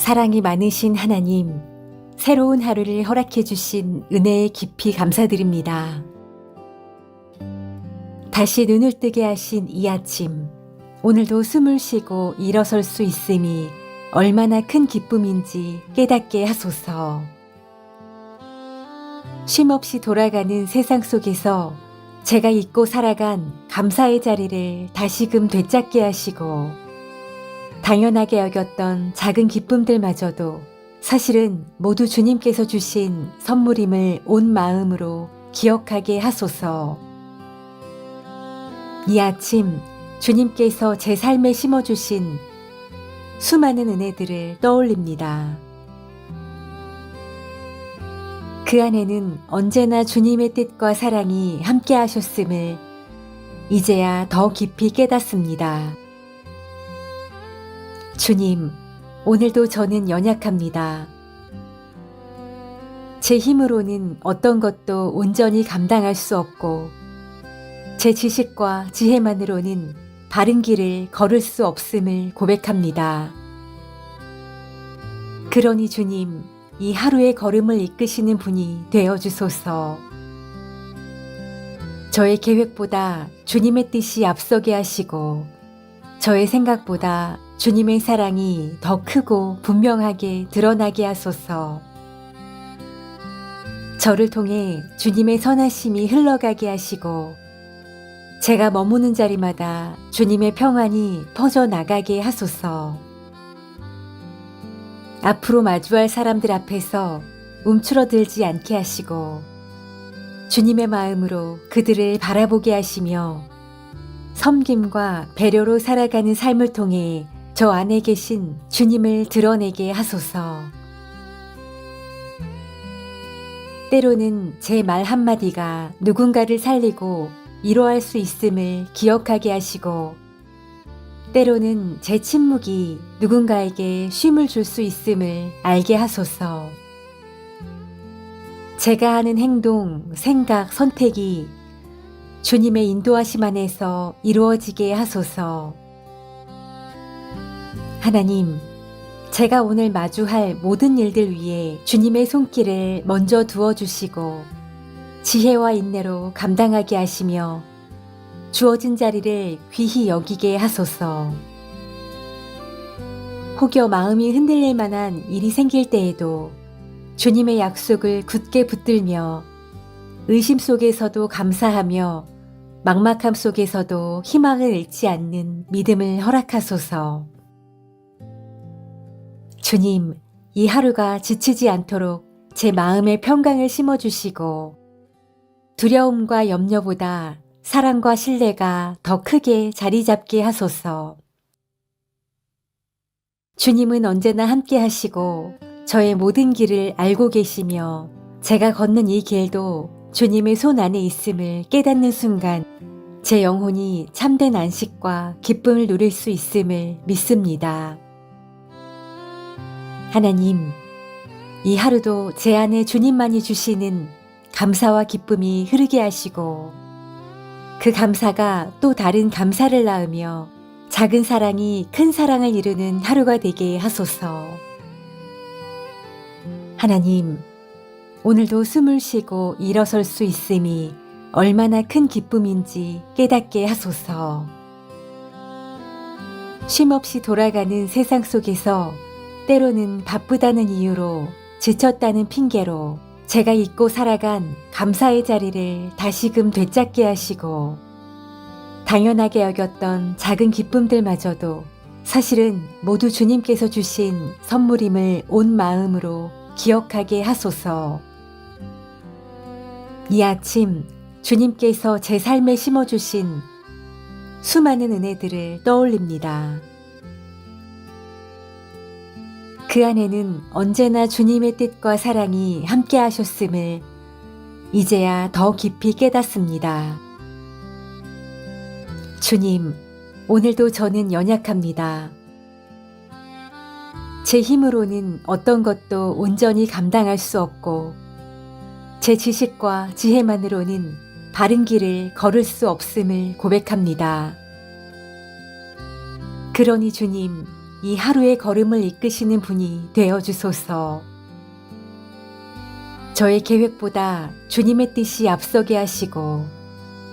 사랑이 많으신 하나님, 새로운 하루를 허락해 주신 은혜에 깊이 감사드립니다. 다시 눈을 뜨게 하신 이 아침, 오늘도 숨을 쉬고 일어설 수 있음이 얼마나 큰 기쁨인지 깨닫게 하소서. 쉼없이 돌아가는 세상 속에서 제가 잊고 살아간 감사의 자리를 다시금 되찾게 하시고, 당연하게 여겼던 작은 기쁨들마저도 사실은 모두 주님께서 주신 선물임을 온 마음으로 기억하게 하소서. 이 아침 주님께서 제 삶에 심어주신 수많은 은혜들을 떠올립니다. 그 안에는 언제나 주님의 뜻과 사랑이 함께 하셨음을 이제야 더 깊이 깨닫습니다. 주님, 오늘도 저는 연약합니다. 제 힘으로는 어떤 것도 온전히 감당할 수 없고, 제 지식과 지혜만으로는 바른 길을 걸을 수 없음을 고백합니다. 그러니 주님, 이 하루의 걸음을 이끄시는 분이 되어주소서. 저의 계획보다 주님의 뜻이 앞서게 하시고, 저의 생각보다 주님의 사랑이 더 크고 분명하게 드러나게 하소서. 저를 통해 주님의 선하심이 흘러가게 하시고, 제가 머무는 자리마다 주님의 평안이 퍼져나가게 하소서. 앞으로 마주할 사람들 앞에서 움츠러들지 않게 하시고, 주님의 마음으로 그들을 바라보게 하시며, 섬김과 배려로 살아가는 삶을 통해 저 안에 계신 주님을 드러내게 하소서. 때로는 제 말 한마디가 누군가를 살리고 위로할 수 있음을 기억하게 하시고, 때로는 제 침묵이 누군가에게 쉼을 줄 수 있음을 알게 하소서. 제가 하는 행동, 생각, 선택이 주님의 인도하심 안에서 이루어지게 하소서. 하나님, 제가 오늘 마주할 모든 일들 위해 주님의 손길을 먼저 두어주시고 지혜와 인내로 감당하게 하시며 주어진 자리를 귀히 여기게 하소서. 혹여 마음이 흔들릴 만한 일이 생길 때에도 주님의 약속을 굳게 붙들며 의심 속에서도 감사하며 막막함 속에서도 희망을 잃지 않는 믿음을 허락하소서. 주님, 이 하루가 지치지 않도록 제 마음에 평강을 심어주시고, 두려움과 염려보다 사랑과 신뢰가 더 크게 자리 잡게 하소서. 주님은 언제나 함께 하시고 저의 모든 길을 알고 계시며, 제가 걷는 이 길도 주님의 손 안에 있음을 깨닫는 순간 제 영혼이 참된 안식과 기쁨을 누릴 수 있음을 믿습니다. 하나님, 이 하루도 제 안에 주님만이 주시는 감사와 기쁨이 흐르게 하시고, 그 감사가 또 다른 감사를 낳으며 작은 사랑이 큰 사랑을 이루는 하루가 되게 하소서. 하나님, 오늘도 숨을 쉬고 일어설 수 있음이 얼마나 큰 기쁨인지 깨닫게 하소서. 쉼없이 돌아가는 세상 속에서 때로는 바쁘다는 이유로, 지쳤다는 핑계로 제가 잊고 살아간 감사의 자리를 다시금 되찾게 하시고, 당연하게 여겼던 작은 기쁨들마저도 사실은 모두 주님께서 주신 선물임을 온 마음으로 기억하게 하소서. 이 아침 주님께서 제 삶에 심어주신 수많은 은혜들을 떠올립니다. 그 안에는 언제나 주님의 뜻과 사랑이 함께 하셨음을 이제야 더 깊이 깨닫습니다. 주님, 오늘도 저는 연약합니다. 제 힘으로는 어떤 것도 온전히 감당할 수 없고, 제 지식과 지혜만으로는 바른 길을 걸을 수 없음을 고백합니다. 그러니 주님, 이 하루의 걸음을 이끄시는 분이 되어 주소서. 저의 계획보다 주님의 뜻이 앞서게 하시고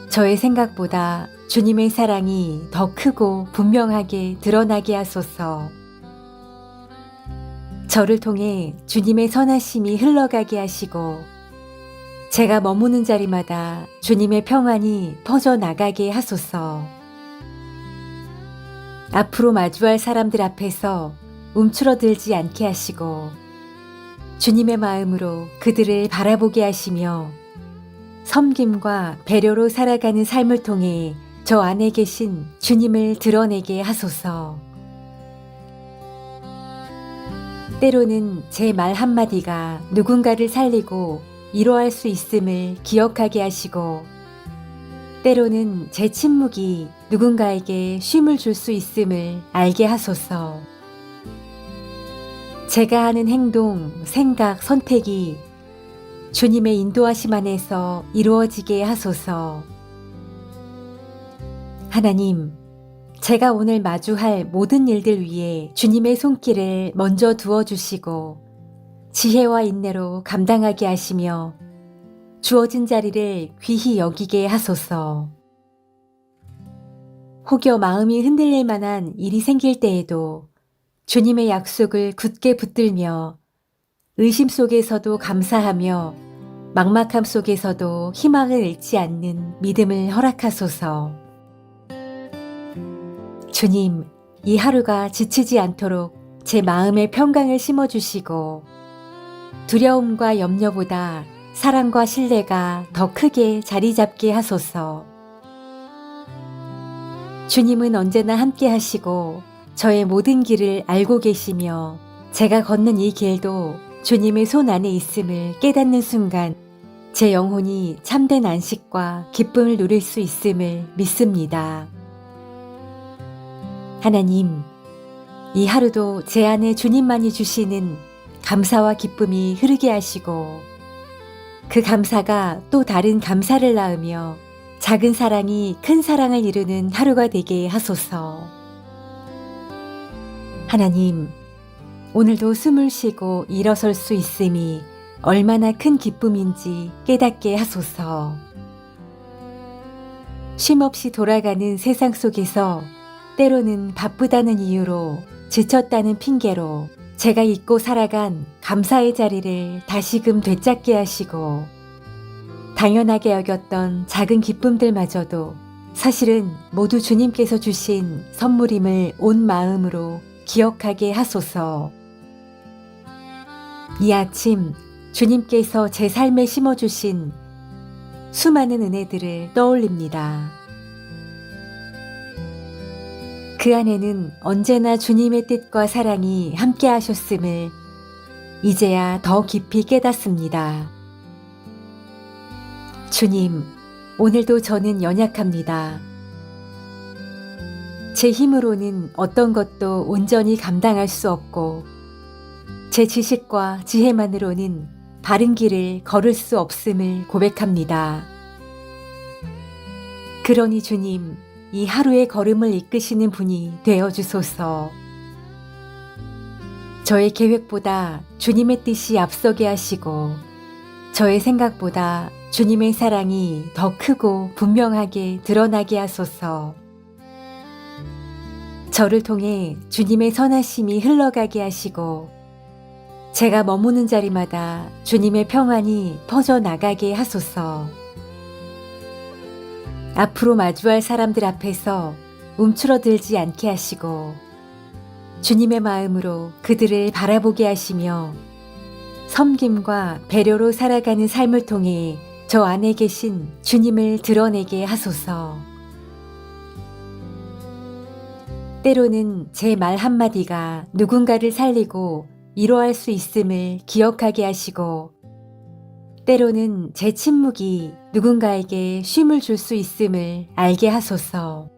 저의 생각보다 주님의 사랑이 더 크고 분명하게 드러나게 하소서. 저를 통해 주님의 선하심이 흘러가게 하시고 제가 머무는 자리마다 주님의 평안이 퍼져나가게 하소서. 앞으로 마주할 사람들 앞에서 움츠러들지 않게 하시고 주님의 마음으로 그들을 바라보게 하시며 섬김과 배려로 살아가는 삶을 통해 저 안에 계신 주님을 드러내게 하소서. 때로는 제 말 한마디가 누군가를 살리고 위로할 수 있음을 기억하게 하시고 때로는 제 침묵이 누군가에게 쉼을 줄 수 있음을 알게 하소서. 제가 하는 행동, 생각, 선택이 주님의 인도하심 안에서 이루어지게 하소서. 하나님, 제가 오늘 마주할 모든 일들 위에 주님의 손길을 먼저 두어주시고 지혜와 인내로 감당하게 하시며 주어진 자리를 귀히 여기게 하소서. 혹여 마음이 흔들릴 만한 일이 생길 때에도 주님의 약속을 굳게 붙들며 의심 속에서도 감사하며 막막함 속에서도 희망을 잃지 않는 믿음을 허락하소서. 주님, 이 하루가 지치지 않도록 제 마음에 평강을 심어주시고 두려움과 염려보다 사랑과 신뢰가 더 크게 자리 잡게 하소서. 주님은 언제나 함께 하시고 저의 모든 길을 알고 계시며 제가 걷는 이 길도 주님의 손 안에 있음을 깨닫는 순간 제 영혼이 참된 안식과 기쁨을 누릴 수 있음을 믿습니다. 하나님, 이 하루도 제 안에 주님만이 주시는 감사와 기쁨이 흐르게 하시고 그 감사가 또 다른 감사를 낳으며 작은 사랑이 큰 사랑을 이루는 하루가 되게 하소서. 하나님, 오늘도 숨을 쉬고 일어설 수 있음이 얼마나 큰 기쁨인지 깨닫게 하소서. 쉼없이 돌아가는 세상 속에서 때로는 바쁘다는 이유로 지쳤다는 핑계로 제가 잊고 살아간 감사의 자리를 다시금 되찾게 하시고 당연하게 여겼던 작은 기쁨들마저도 사실은 모두 주님께서 주신 선물임을 온 마음으로 기억하게 하소서. 이 아침 주님께서 제 삶에 심어주신 수많은 은혜들을 떠올립니다. 그 안에는 언제나 주님의 뜻과 사랑이 함께 하셨음을 이제야 더 깊이 깨닫습니다. 주님, 오늘도 저는 연약합니다. 제 힘으로는 어떤 것도 온전히 감당할 수 없고 제 지식과 지혜만으로는 바른 길을 걸을 수 없음을 고백합니다. 그러니 주님, 이 하루의 걸음을 이끄시는 분이 되어 주소서. 저의 계획보다 주님의 뜻이 앞서게 하시고 저의 생각보다 주님의 사랑이 더 크고 분명하게 드러나게 하소서. 저를 통해 주님의 선하심이 흘러가게 하시고 제가 머무는 자리마다 주님의 평안이 퍼져나가게 하소서. 앞으로 마주할 사람들 앞에서 움츠러들지 않게 하시고 주님의 마음으로 그들을 바라보게 하시며 섬김과 배려로 살아가는 삶을 통해 저 안에 계신 주님을 드러내게 하소서. 때로는 제 말 한마디가 누군가를 살리고 위로할 수 있음을 기억하게 하시고 때로는 제 침묵이 누군가에게 쉼을 줄 수 있음을 알게 하소서.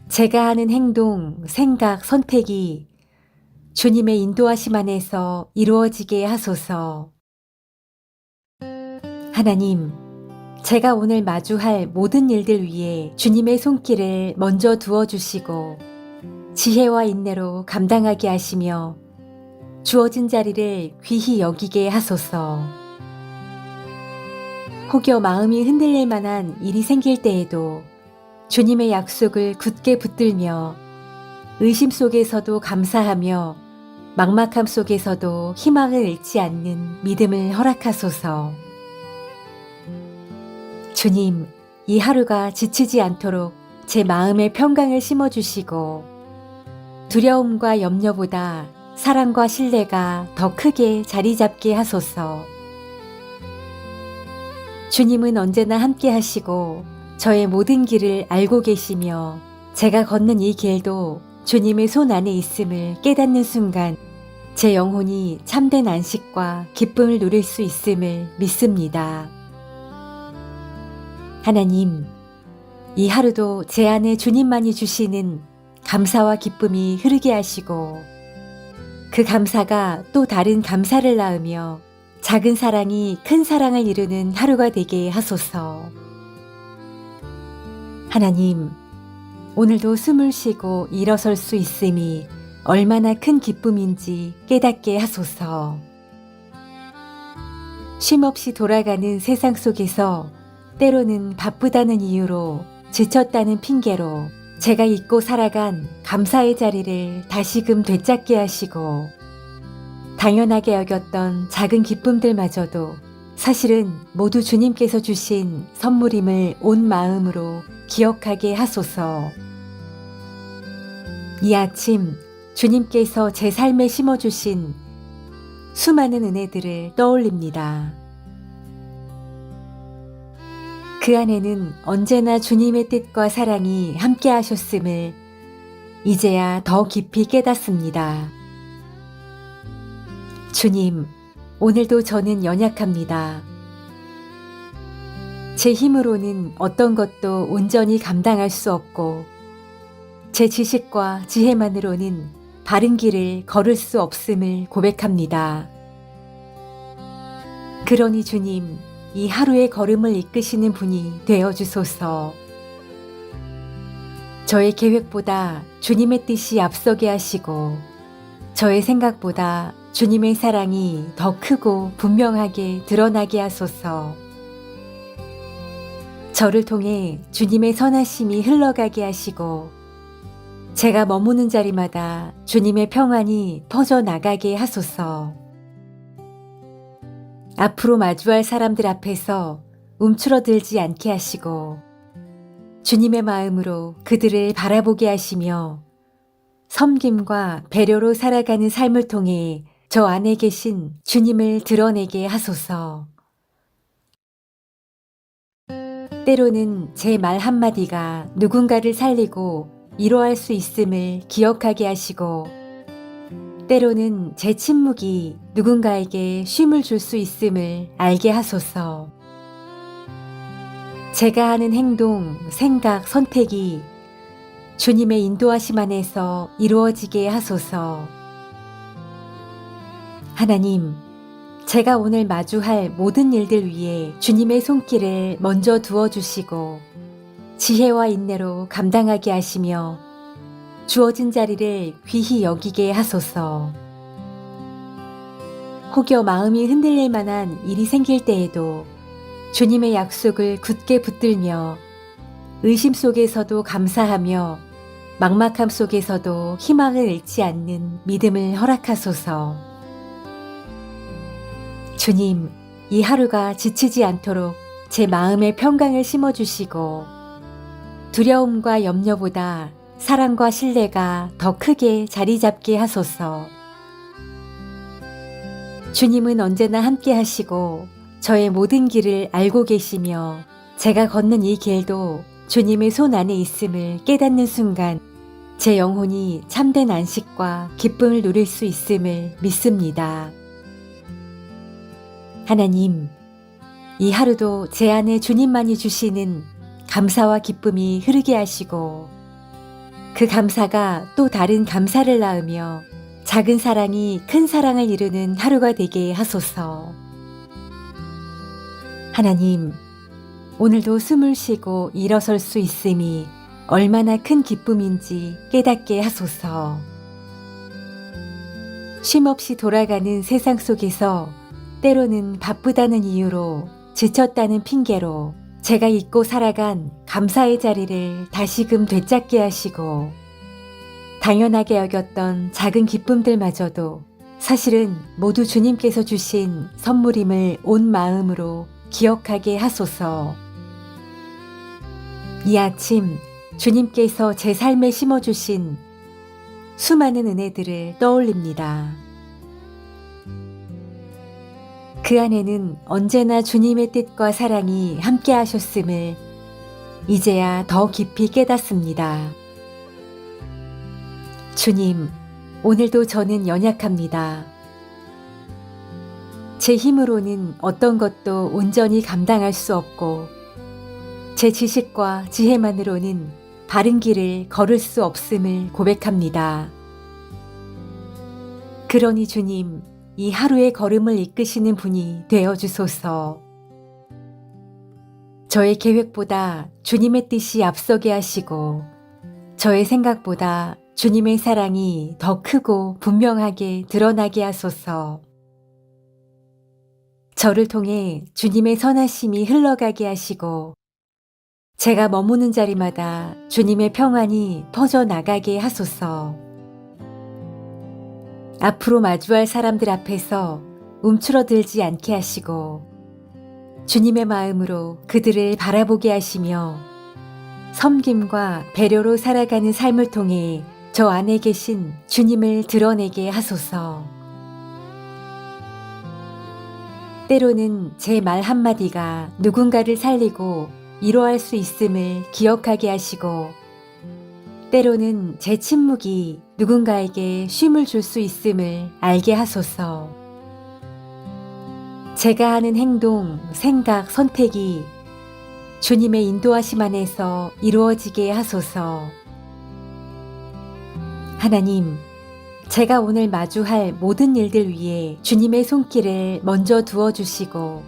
제가 하는 행동, 생각, 선택이 주님의 인도하심 안에서 이루어지게 하소서. 하나님, 제가 오늘 마주할 모든 일들 위에 주님의 손길을 먼저 두어주시고 지혜와 인내로 감당하게 하시며 주어진 자리를 귀히 여기게 하소서. 혹여 마음이 흔들릴 만한 일이 생길 때에도 주님의 약속을 굳게 붙들며 의심 속에서도 감사하며 막막함 속에서도 희망을 잃지 않는 믿음을 허락하소서. 주님, 이 하루가 지치지 않도록 제 마음에 평강을 심어주시고 두려움과 염려보다 사랑과 신뢰가 더 크게 자리 잡게 하소서. 주님은 언제나 함께 하시고 저의 모든 길을 알고 계시며 제가 걷는 이 길도 주님의 손 안에 있음을 깨닫는 순간 제 영혼이 참된 안식과 기쁨을 누릴 수 있음을 믿습니다. 하나님, 이 하루도 제 안에 주님만이 주시는 감사와 기쁨이 흐르게 하시고 그 감사가 또 다른 감사를 낳으며 작은 사랑이 큰 사랑을 이루는 하루가 되게 하소서. 하나님, 오늘도 숨을 쉬고 일어설 수 있음이 얼마나 큰 기쁨인지 깨닫게 하소서. 쉼없이 돌아가는 세상 속에서 때로는 바쁘다는 이유로 지쳤다는 핑계로 제가 잊고 살아간 감사의 자리를 다시금 되찾게 하시고 당연하게 여겼던 작은 기쁨들마저도 사실은 모두 주님께서 주신 선물임을 온 마음으로 기억하게 하소서. 이 아침 주님께서 제 삶에 심어주신 수많은 은혜들을 떠올립니다. 그 안에는 언제나 주님의 뜻과 사랑이 함께 하셨음을 이제야 더 깊이 깨닫습니다. 주님, 오늘도 저는 연약합니다. 제 힘으로는 어떤 것도 온전히 감당할 수 없고 제 지식과 지혜만으로는 바른 길을 걸을 수 없음을 고백합니다. 그러니 주님, 이 하루의 걸음을 이끄시는 분이 되어주소서. 저의 계획보다 주님의 뜻이 앞서게 하시고 저의 생각보다 주님의 사랑이 더 크고 분명하게 드러나게 하소서. 저를 통해 주님의 선하심이 흘러가게 하시고 제가 머무는 자리마다 주님의 평안이 퍼져나가게 하소서. 앞으로 마주할 사람들 앞에서 움츠러들지 않게 하시고 주님의 마음으로 그들을 바라보게 하시며 섬김과 배려로 살아가는 삶을 통해 저 안에 계신 주님을 드러내게 하소서. 때로는 제 말 한마디가 누군가를 살리고 위로할 수 있음을 기억하게 하시고 때로는 제 침묵이 누군가에게 쉼을 줄 수 있음을 알게 하소서. 제가 하는 행동, 생각, 선택이 주님의 인도하심 안에서 이루어지게 하소서. 하나님, 제가 오늘 마주할 모든 일들 위에 주님의 손길을 먼저 두어주시고 지혜와 인내로 감당하게 하시며 주어진 자리를 귀히 여기게 하소서. 혹여 마음이 흔들릴 만한 일이 생길 때에도 주님의 약속을 굳게 붙들며 의심 속에서도 감사하며 막막함 속에서도 희망을 잃지 않는 믿음을 허락하소서. 주님, 이 하루가 지치지 않도록 제 마음에 평강을 심어주시고 두려움과 염려보다 사랑과 신뢰가 더 크게 자리 잡게 하소서. 주님은 언제나 함께 하시고 저의 모든 길을 알고 계시며 제가 걷는 이 길도 주님의 손 안에 있음을 깨닫는 순간 제 영혼이 참된 안식과 기쁨을 누릴 수 있음을 믿습니다. 하나님, 이 하루도 제 안에 주님만이 주시는 감사와 기쁨이 흐르게 하시고 그 감사가 또 다른 감사를 낳으며 작은 사랑이 큰 사랑을 이루는 하루가 되게 하소서. 하나님, 오늘도 숨을 쉬고 일어설 수 있음이 얼마나 큰 기쁨인지 깨닫게 하소서. 쉼없이 돌아가는 세상 속에서 때로는 바쁘다는 이유로, 지쳤다는 핑계로 제가 잊고 살아간 감사의 자리를 다시금 되찾게 하시고, 당연하게 여겼던 작은 기쁨들마저도 사실은 모두 주님께서 주신 선물임을 온 마음으로 기억하게 하소서. 이 아침 주님께서 제 삶에 심어주신 수많은 은혜들을 떠올립니다. 그 안에는 언제나 주님의 뜻과 사랑이 함께 하셨음을 이제야 더 깊이 깨닫습니다. 주님, 오늘도 저는 연약합니다. 제 힘으로는 어떤 것도 온전히 감당할 수 없고, 제 지식과 지혜만으로는 바른 길을 걸을 수 없음을 고백합니다. 그러니 주님, 이 하루의 걸음을 이끄시는 분이 되어주소서. 저의 계획보다 주님의 뜻이 앞서게 하시고, 저의 생각보다 주님의 사랑이 더 크고 분명하게 드러나게 하소서. 저를 통해 주님의 선하심이 흘러가게 하시고, 제가 머무는 자리마다 주님의 평안이 퍼져나가게 하소서. 앞으로 마주할 사람들 앞에서 움츠러들지 않게 하시고, 주님의 마음으로 그들을 바라보게 하시며, 섬김과 배려로 살아가는 삶을 통해 저 안에 계신 주님을 드러내게 하소서. 때로는 제 말 한마디가 누군가를 살리고 위로할 수 있음을 기억하게 하시고, 때로는 제 침묵이 누군가에게 쉼을 줄 수 있음을 알게 하소서. 제가 하는 행동, 생각, 선택이 주님의 인도하심 안에서 이루어지게 하소서. 하나님, 제가 오늘 마주할 모든 일들 위에 주님의 손길을 먼저 두어주시고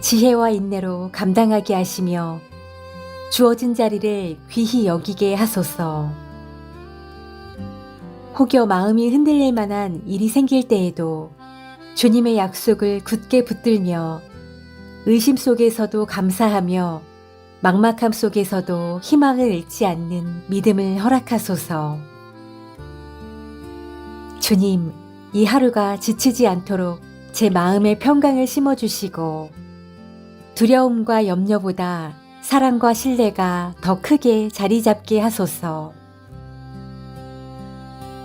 지혜와 인내로 감당하게 하시며 주어진 자리를 귀히 여기게 하소서. 혹여 마음이 흔들릴 만한 일이 생길 때에도 주님의 약속을 굳게 붙들며 의심 속에서도 감사하며 막막함 속에서도 희망을 잃지 않는 믿음을 허락하소서. 주님, 이 하루가 지치지 않도록 제 마음에 평강을 심어주시고 두려움과 염려보다 사랑과 신뢰가 더 크게 자리 잡게 하소서.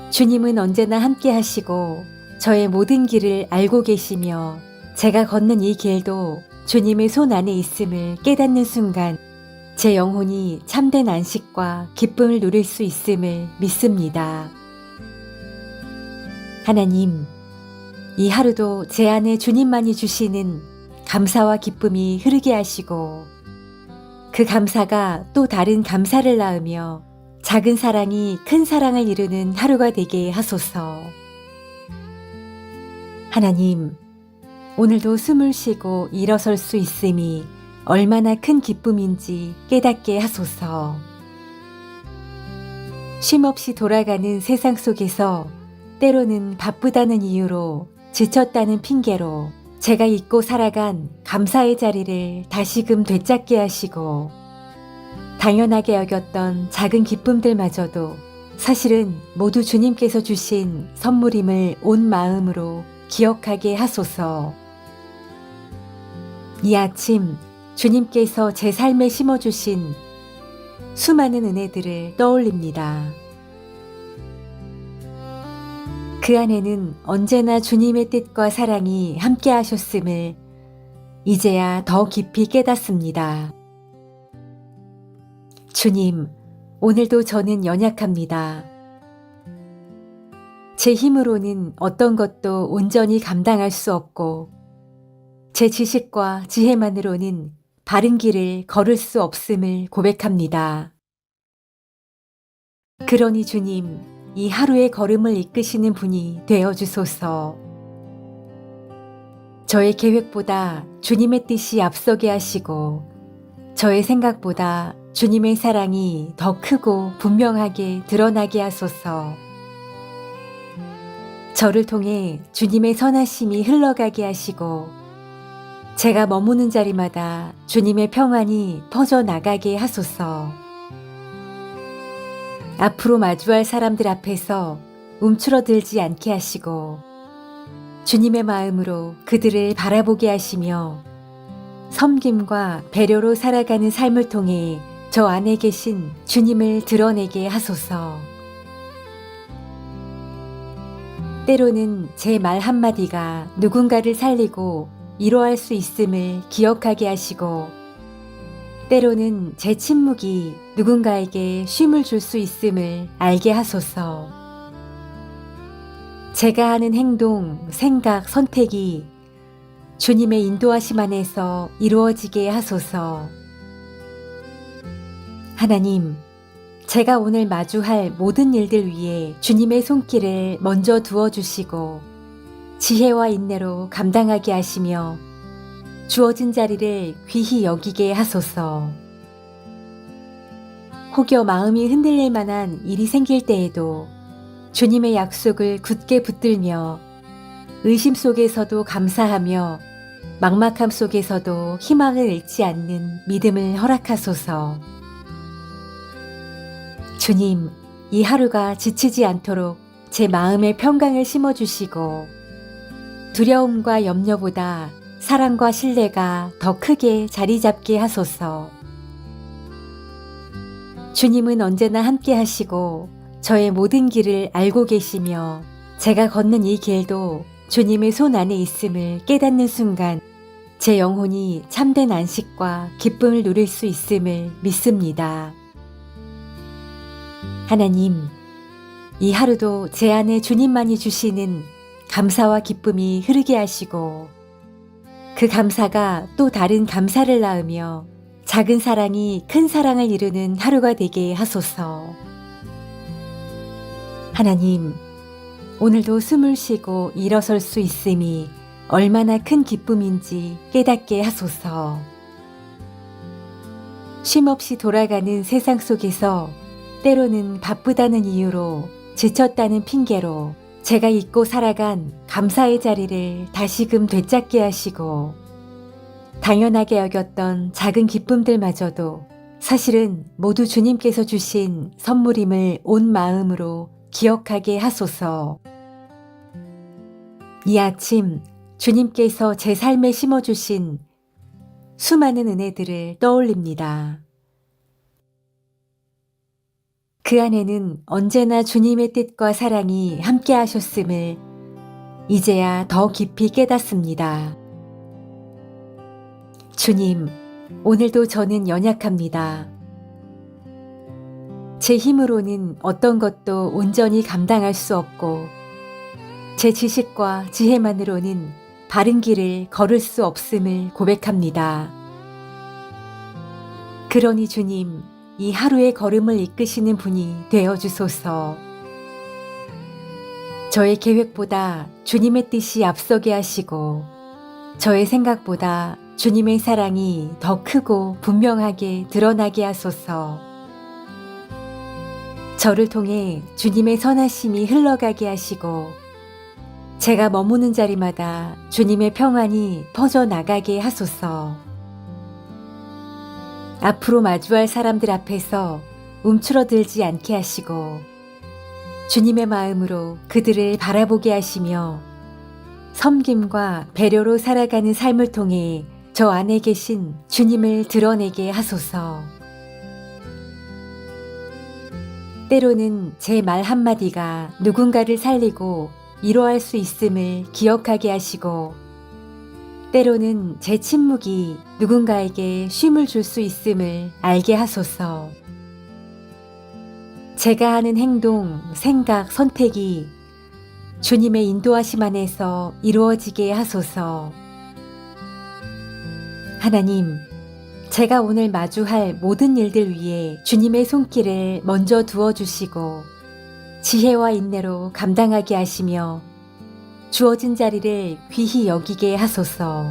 주님은 언제나 함께 하시고 저의 모든 길을 알고 계시며 제가 걷는 이 길도 주님의 손 안에 있음을 깨닫는 순간 제 영혼이 참된 안식과 기쁨을 누릴 수 있음을 믿습니다. 하나님, 이 하루도 제 안에 주님만이 주시는 감사와 기쁨이 흐르게 하시고 그 감사가 또 다른 감사를 낳으며 작은 사랑이 큰 사랑을 이루는 하루가 되게 하소서. 하나님, 오늘도 숨을 쉬고 일어설 수 있음이 얼마나 큰 기쁨인지 깨닫게 하소서. 쉼없이 돌아가는 세상 속에서 때로는 바쁘다는 이유로, 지쳤다는 핑계로 제가 잊고 살아간 감사의 자리를 다시금 되찾게 하시고, 당연하게 여겼던 작은 기쁨들마저도 사실은 모두 주님께서 주신 선물임을 온 마음으로 기억하게 하소서. 이 아침 주님께서 제 삶에 심어주신 수많은 은혜들을 떠올립니다. 그 안에는 언제나 주님의 뜻과 사랑이 함께 하셨음을 이제야 더 깊이 깨닫습니다. 주님, 오늘도 저는 연약합니다. 제 힘으로는 어떤 것도 온전히 감당할 수 없고, 제 지식과 지혜만으로는 바른 길을 걸을 수 없음을 고백합니다. 그러니 주님, 이 하루의 걸음을 이끄시는 분이 되어주소서. 저의 계획보다 주님의 뜻이 앞서게 하시고 저의 생각보다 주님의 사랑이 더 크고 분명하게 드러나게 하소서. 저를 통해 주님의 선하심이 흘러가게 하시고 제가 머무는 자리마다 주님의 평안이 퍼져나가게 하소서. 앞으로 마주할 사람들 앞에서 움츠러들지 않게 하시고 주님의 마음으로 그들을 바라보게 하시며 섬김과 배려로 살아가는 삶을 통해 저 안에 계신 주님을 드러내게 하소서. 때로는 제 말 한마디가 누군가를 살리고 위로할 수 있음을 기억하게 하시고 때로는 제 침묵이 누군가에게 쉼을 줄 수 있음을 알게 하소서. 제가 하는 행동, 생각, 선택이 주님의 인도하심 안에서 이루어지게 하소서. 하나님, 제가 오늘 마주할 모든 일들 위해 주님의 손길을 먼저 두어주시고 지혜와 인내로 감당하게 하시며 주어진 자리를 귀히 여기게 하소서. 혹여 마음이 흔들릴 만한 일이 생길 때에도 주님의 약속을 굳게 붙들며 의심 속에서도 감사하며 막막함 속에서도 희망을 잃지 않는 믿음을 허락하소서. 주님, 이 하루가 지치지 않도록 제 마음에 평강을 심어주시고 두려움과 염려보다 사랑과 신뢰가 더 크게 자리 잡게 하소서. 주님은 언제나 함께 하시고 저의 모든 길을 알고 계시며 제가 걷는 이 길도 주님의 손 안에 있음을 깨닫는 순간 제 영혼이 참된 안식과 기쁨을 누릴 수 있음을 믿습니다. 하나님, 이 하루도 제 안에 주님만이 주시는 감사와 기쁨이 흐르게 하시고 그 감사가 또 다른 감사를 낳으며 작은 사랑이 큰 사랑을 이루는 하루가 되게 하소서. 하나님, 오늘도 숨을 쉬고 일어설 수 있음이 얼마나 큰 기쁨인지 깨닫게 하소서. 쉼없이 돌아가는 세상 속에서 때로는 바쁘다는 이유로 지쳤다는 핑계로 제가 잊고 살아간 감사의 자리를 다시금 되찾게 하시고 당연하게 여겼던 작은 기쁨들마저도 사실은 모두 주님께서 주신 선물임을 온 마음으로 기억하게 하소서. 이 아침 주님께서 제 삶에 심어주신 수많은 은혜들을 떠올립니다. 그 안에는 언제나 주님의 뜻과 사랑이 함께 하셨음을 이제야 더 깊이 깨닫습니다. 주님, 오늘도 저는 연약합니다. 제 힘으로는 어떤 것도 온전히 감당할 수 없고 제 지식과 지혜만으로는 바른 길을 걸을 수 없음을 고백합니다. 그러니 주님, 이 하루의 걸음을 이끄시는 분이 되어주소서. 저의 계획보다 주님의 뜻이 앞서게 하시고 저의 생각보다 주님의 사랑이 더 크고 분명하게 드러나게 하소서. 저를 통해 주님의 선하심이 흘러가게 하시고 제가 머무는 자리마다 주님의 평안이 퍼져나가게 하소서. 앞으로 마주할 사람들 앞에서 움츠러들지 않게 하시고 주님의 마음으로 그들을 바라보게 하시며 섬김과 배려로 살아가는 삶을 통해 저 안에 계신 주님을 드러내게 하소서. 때로는 제 말 한마디가 누군가를 살리고 위로할 수 있음을 기억하게 하시고 때로는 제 침묵이 누군가에게 쉼을 줄 수 있음을 알게 하소서. 제가 하는 행동, 생각, 선택이 주님의 인도하심 안에서 이루어지게 하소서. 하나님, 제가 오늘 마주할 모든 일들 위해 주님의 손길을 먼저 두어주시고 지혜와 인내로 감당하게 하시며 주어진 자리를 귀히 여기게 하소서.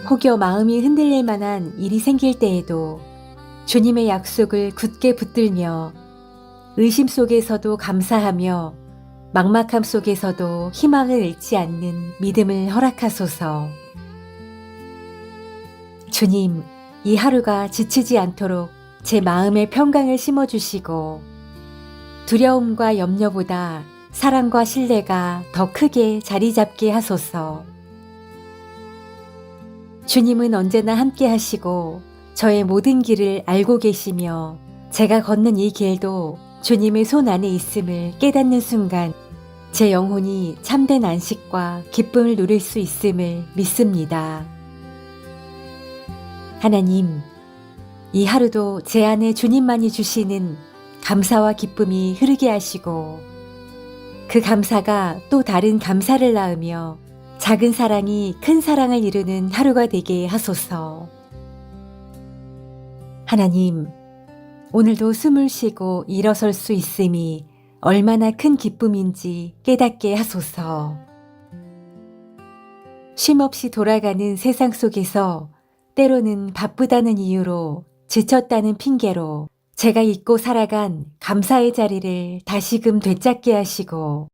혹여 마음이 흔들릴 만한 일이 생길 때에도 주님의 약속을 굳게 붙들며 의심 속에서도 감사하며 막막함 속에서도 희망을 잃지 않는 믿음을 허락하소서. 주님, 이 하루가 지치지 않도록 제 마음의 평강을 심어주시고 두려움과 염려보다 사랑과 신뢰가 더 크게 자리 잡게 하소서. 주님은 언제나 함께 하시고 저의 모든 길을 알고 계시며 제가 걷는 이 길도 주님의 손 안에 있음을 깨닫는 순간 제 영혼이 참된 안식과 기쁨을 누릴 수 있음을 믿습니다. 하나님, 이 하루도 제 안에 주님만이 주시는 감사와 기쁨이 흐르게 하시고 그 감사가 또 다른 감사를 낳으며 작은 사랑이 큰 사랑을 이루는 하루가 되게 하소서. 하나님, 오늘도 숨을 쉬고 일어설 수 있음이 얼마나 큰 기쁨인지 깨닫게 하소서. 쉼없이 돌아가는 세상 속에서 때로는 바쁘다는 이유로 지쳤다는 핑계로 제가 잊고 살아간 감사의 자리를 다시금 되찾게 하시고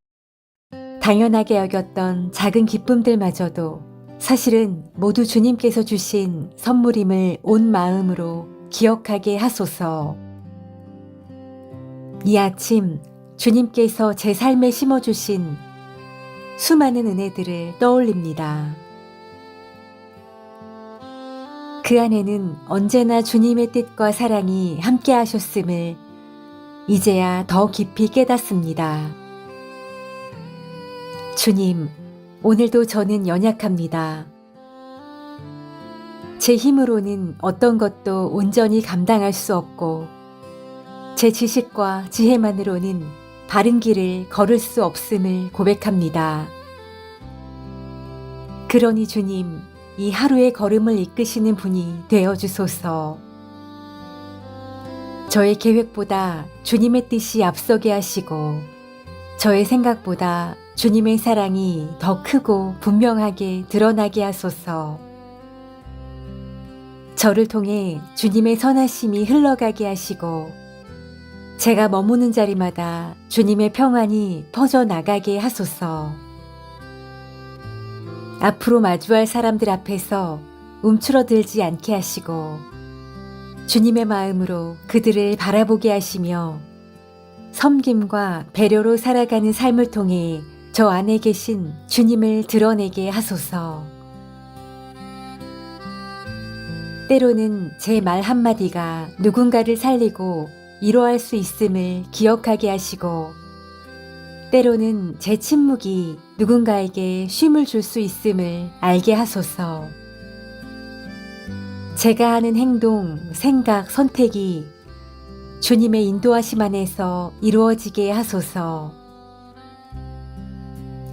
당연하게 여겼던 작은 기쁨들마저도 사실은 모두 주님께서 주신 선물임을 온 마음으로 기억하게 하소서. 이 아침 주님께서 제 삶에 심어주신 수많은 은혜들을 떠올립니다. 그 안에는 언제나 주님의 뜻과 사랑이 함께 하셨음을 이제야 더 깊이 깨닫습니다. 주님, 오늘도 저는 연약합니다. 제 힘으로는 어떤 것도 온전히 감당할 수 없고 제 지식과 지혜만으로는 바른 길을 걸을 수 없음을 고백합니다. 그러니 주님, 이 하루의 걸음을 이끄시는 분이 되어주소서. 저의 계획보다 주님의 뜻이 앞서게 하시고 저의 생각보다 주님의 사랑이 더 크고 분명하게 드러나게 하소서. 저를 통해 주님의 선하심이 흘러가게 하시고 제가 머무는 자리마다 주님의 평안이 퍼져나가게 하소서. 앞으로 마주할 사람들 앞에서 움츠러들지 않게 하시고 주님의 마음으로 그들을 바라보게 하시며 섬김과 배려로 살아가는 삶을 통해 저 안에 계신 주님을 드러내게 하소서. 때로는 제 말 한마디가 누군가를 살리고 위로할 수 있음을 기억하게 하시고 때로는 제 침묵이 누군가에게 쉼을 줄 수 있음을 알게 하소서. 제가 하는 행동, 생각, 선택이 주님의 인도하심 안에서 이루어지게 하소서.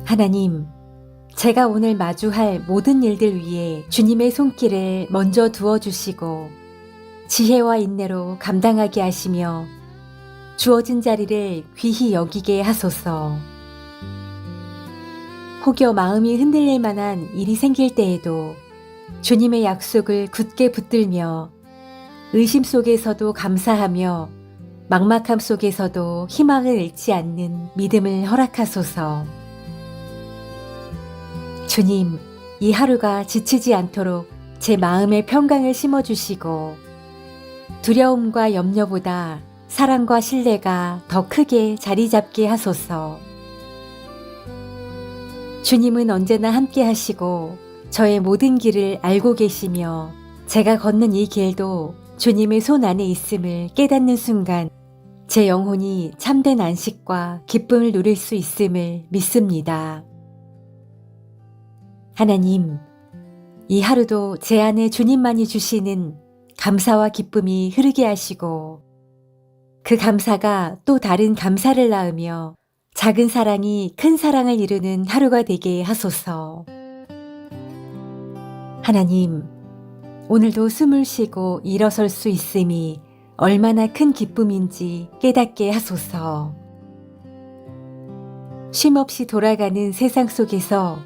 하나님, 제가 오늘 마주할 모든 일들 위해 주님의 손길을 먼저 두어주시고 지혜와 인내로 감당하게 하시며 주어진 자리를 귀히 여기게 하소서. 혹여 마음이 흔들릴 만한 일이 생길 때에도 주님의 약속을 굳게 붙들며 의심 속에서도 감사하며 막막함 속에서도 희망을 잃지 않는 믿음을 허락하소서. 주님, 이 하루가 지치지 않도록 제 마음의 평강을 심어주시고 두려움과 염려보다 사랑과 신뢰가 더 크게 자리 잡게 하소서. 주님은 언제나 함께 하시고 저의 모든 길을 알고 계시며 제가 걷는 이 길도 주님의 손 안에 있음을 깨닫는 순간 제 영혼이 참된 안식과 기쁨을 누릴 수 있음을 믿습니다. 하나님, 이 하루도 제 안에 주님만이 주시는 감사와 기쁨이 흐르게 하시고 그 감사가 또 다른 감사를 낳으며 작은 사랑이 큰 사랑을 이루는 하루가 되게 하소서. 하나님, 오늘도 숨을 쉬고 일어설 수 있음이 얼마나 큰 기쁨인지 깨닫게 하소서. 쉼없이 돌아가는 세상 속에서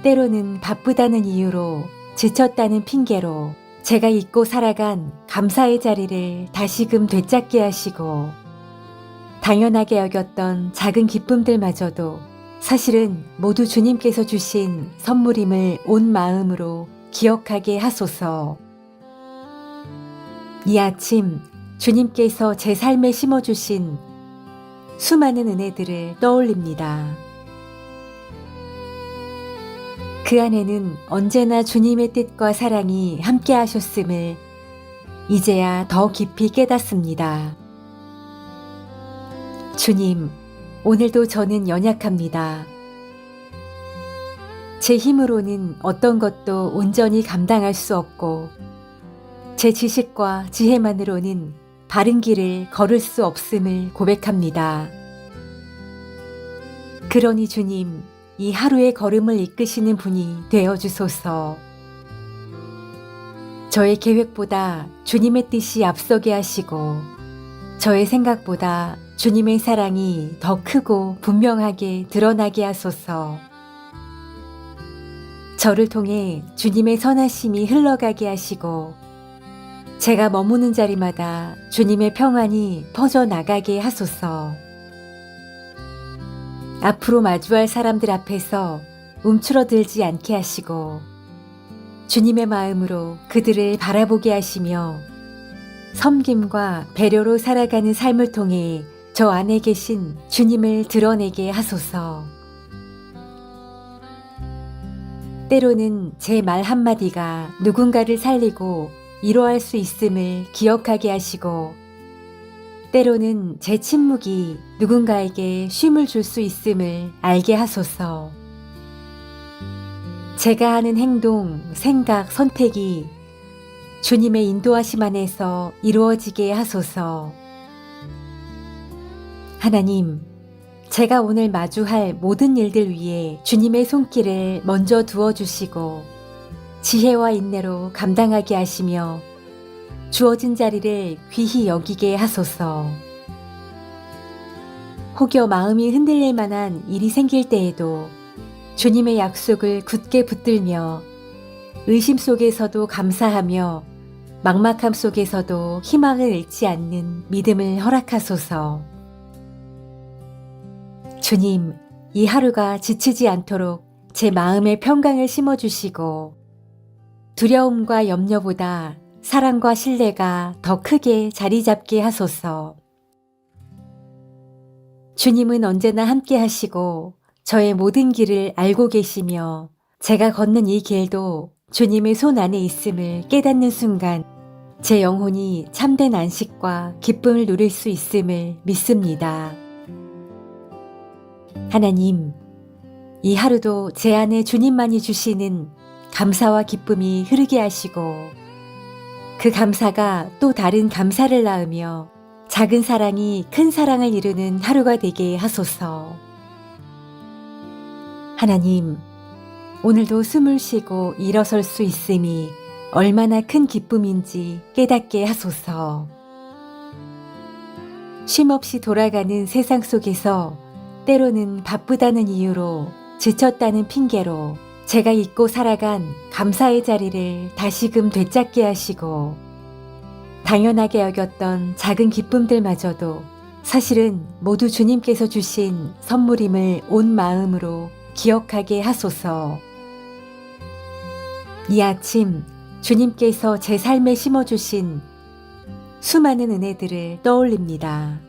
때로는 바쁘다는 이유로 지쳤다는 핑계로 제가 잊고 살아간 감사의 자리를 다시금 되찾게 하시고, 당연하게 여겼던 작은 기쁨들마저도 사실은 모두 주님께서 주신 선물임을 온 마음으로 기억하게 하소서. 이 아침 주님께서 제 삶에 심어주신 수많은 은혜들을 떠올립니다. 그 안에는 언제나 주님의 뜻과 사랑이 함께 하셨음을 이제야 더 깊이 깨닫습니다. 주님, 오늘도 저는 연약합니다. 제 힘으로는 어떤 것도 온전히 감당할 수 없고, 제 지식과 지혜만으로는 바른 길을 걸을 수 없음을 고백합니다. 그러니 주님, 이 하루의 걸음을 이끄시는 분이 되어주소서. 저의 계획보다 주님의 뜻이 앞서게 하시고, 저의 생각보다 주님의 사랑이 더 크고 분명하게 드러나게 하소서. 저를 통해 주님의 선하심이 흘러가게 하시고, 제가 머무는 자리마다 주님의 평안이 퍼져나가게 하소서. 앞으로 마주할 사람들 앞에서 움츠러들지 않게 하시고, 주님의 마음으로 그들을 바라보게 하시며, 섬김과 배려로 살아가는 삶을 통해 저 안에 계신 주님을 드러내게 하소서. 때로는 제 말 한마디가 누군가를 살리고 위로할 수 있음을 기억하게 하시고, 때로는 제 침묵이 누군가에게 쉼을 줄 수 있음을 알게 하소서. 제가 하는 행동, 생각, 선택이 주님의 인도하심 안에서 이루어지게 하소서. 하나님, 제가 오늘 마주할 모든 일들 위해 주님의 손길을 먼저 두어주시고 지혜와 인내로 감당하게 하시며 주어진 자리를 귀히 여기게 하소서. 혹여 마음이 흔들릴 만한 일이 생길 때에도 주님의 약속을 굳게 붙들며 의심 속에서도 감사하며 막막함 속에서도 희망을 잃지 않는 믿음을 허락하소서. 주님, 이 하루가 지치지 않도록 제 마음에 평강을 심어주시고, 두려움과 염려보다 사랑과 신뢰가 더 크게 자리 잡게 하소서. 주님은 언제나 함께 하시고 저의 모든 길을 알고 계시며, 제가 걷는 이 길도 주님의 손 안에 있음을 깨닫는 순간 제 영혼이 참된 안식과 기쁨을 누릴 수 있음을 믿습니다. 하나님, 이 하루도 제 안에 주님만이 주시는 감사와 기쁨이 흐르게 하시고, 그 감사가 또 다른 감사를 낳으며 작은 사랑이 큰 사랑을 이루는 하루가 되게 하소서. 하나님, 오늘도 숨을 쉬고 일어설 수 있음이 얼마나 큰 기쁨인지 깨닫게 하소서. 쉼없이 돌아가는 세상 속에서 때로는 바쁘다는 이유로, 지쳤다는 핑계로 제가 잊고 살아간 감사의 자리를 다시금 되찾게 하시고, 당연하게 여겼던 작은 기쁨들마저도 사실은 모두 주님께서 주신 선물임을 온 마음으로 기억하게 하소서. 이 아침 주님께서 제 삶에 심어주신 수많은 은혜들을 떠올립니다.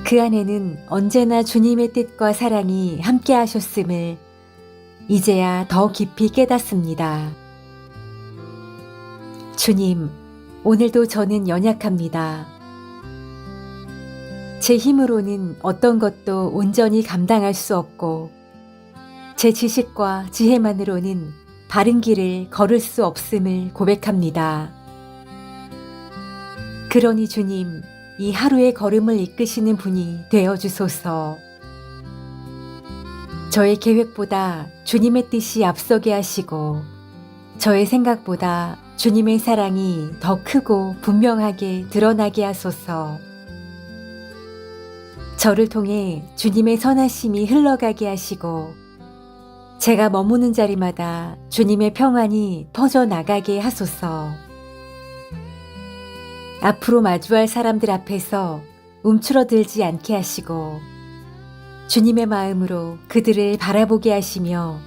그 안에는 언제나 주님의 뜻과 사랑이 함께 하셨음을 이제야 더 깊이 깨닫습니다. 주님, 오늘도 저는 연약합니다. 제 힘으로는 어떤 것도 온전히 감당할 수 없고, 제 지식과 지혜만으로는 바른 길을 걸을 수 없음을 고백합니다. 그러니 주님, 이 하루의 걸음을 이끄시는 분이 되어주소서. 저의 계획보다 주님의 뜻이 앞서게 하시고, 저의 생각보다 주님의 사랑이 더 크고 분명하게 드러나게 하소서. 저를 통해 주님의 선하심이 흘러가게 하시고, 제가 머무는 자리마다 주님의 평안이 퍼져나가게 하소서. 앞으로 마주할 사람들 앞에서 움츠러들지 않게 하시고 주님의 마음으로 그들을 바라보게 하시며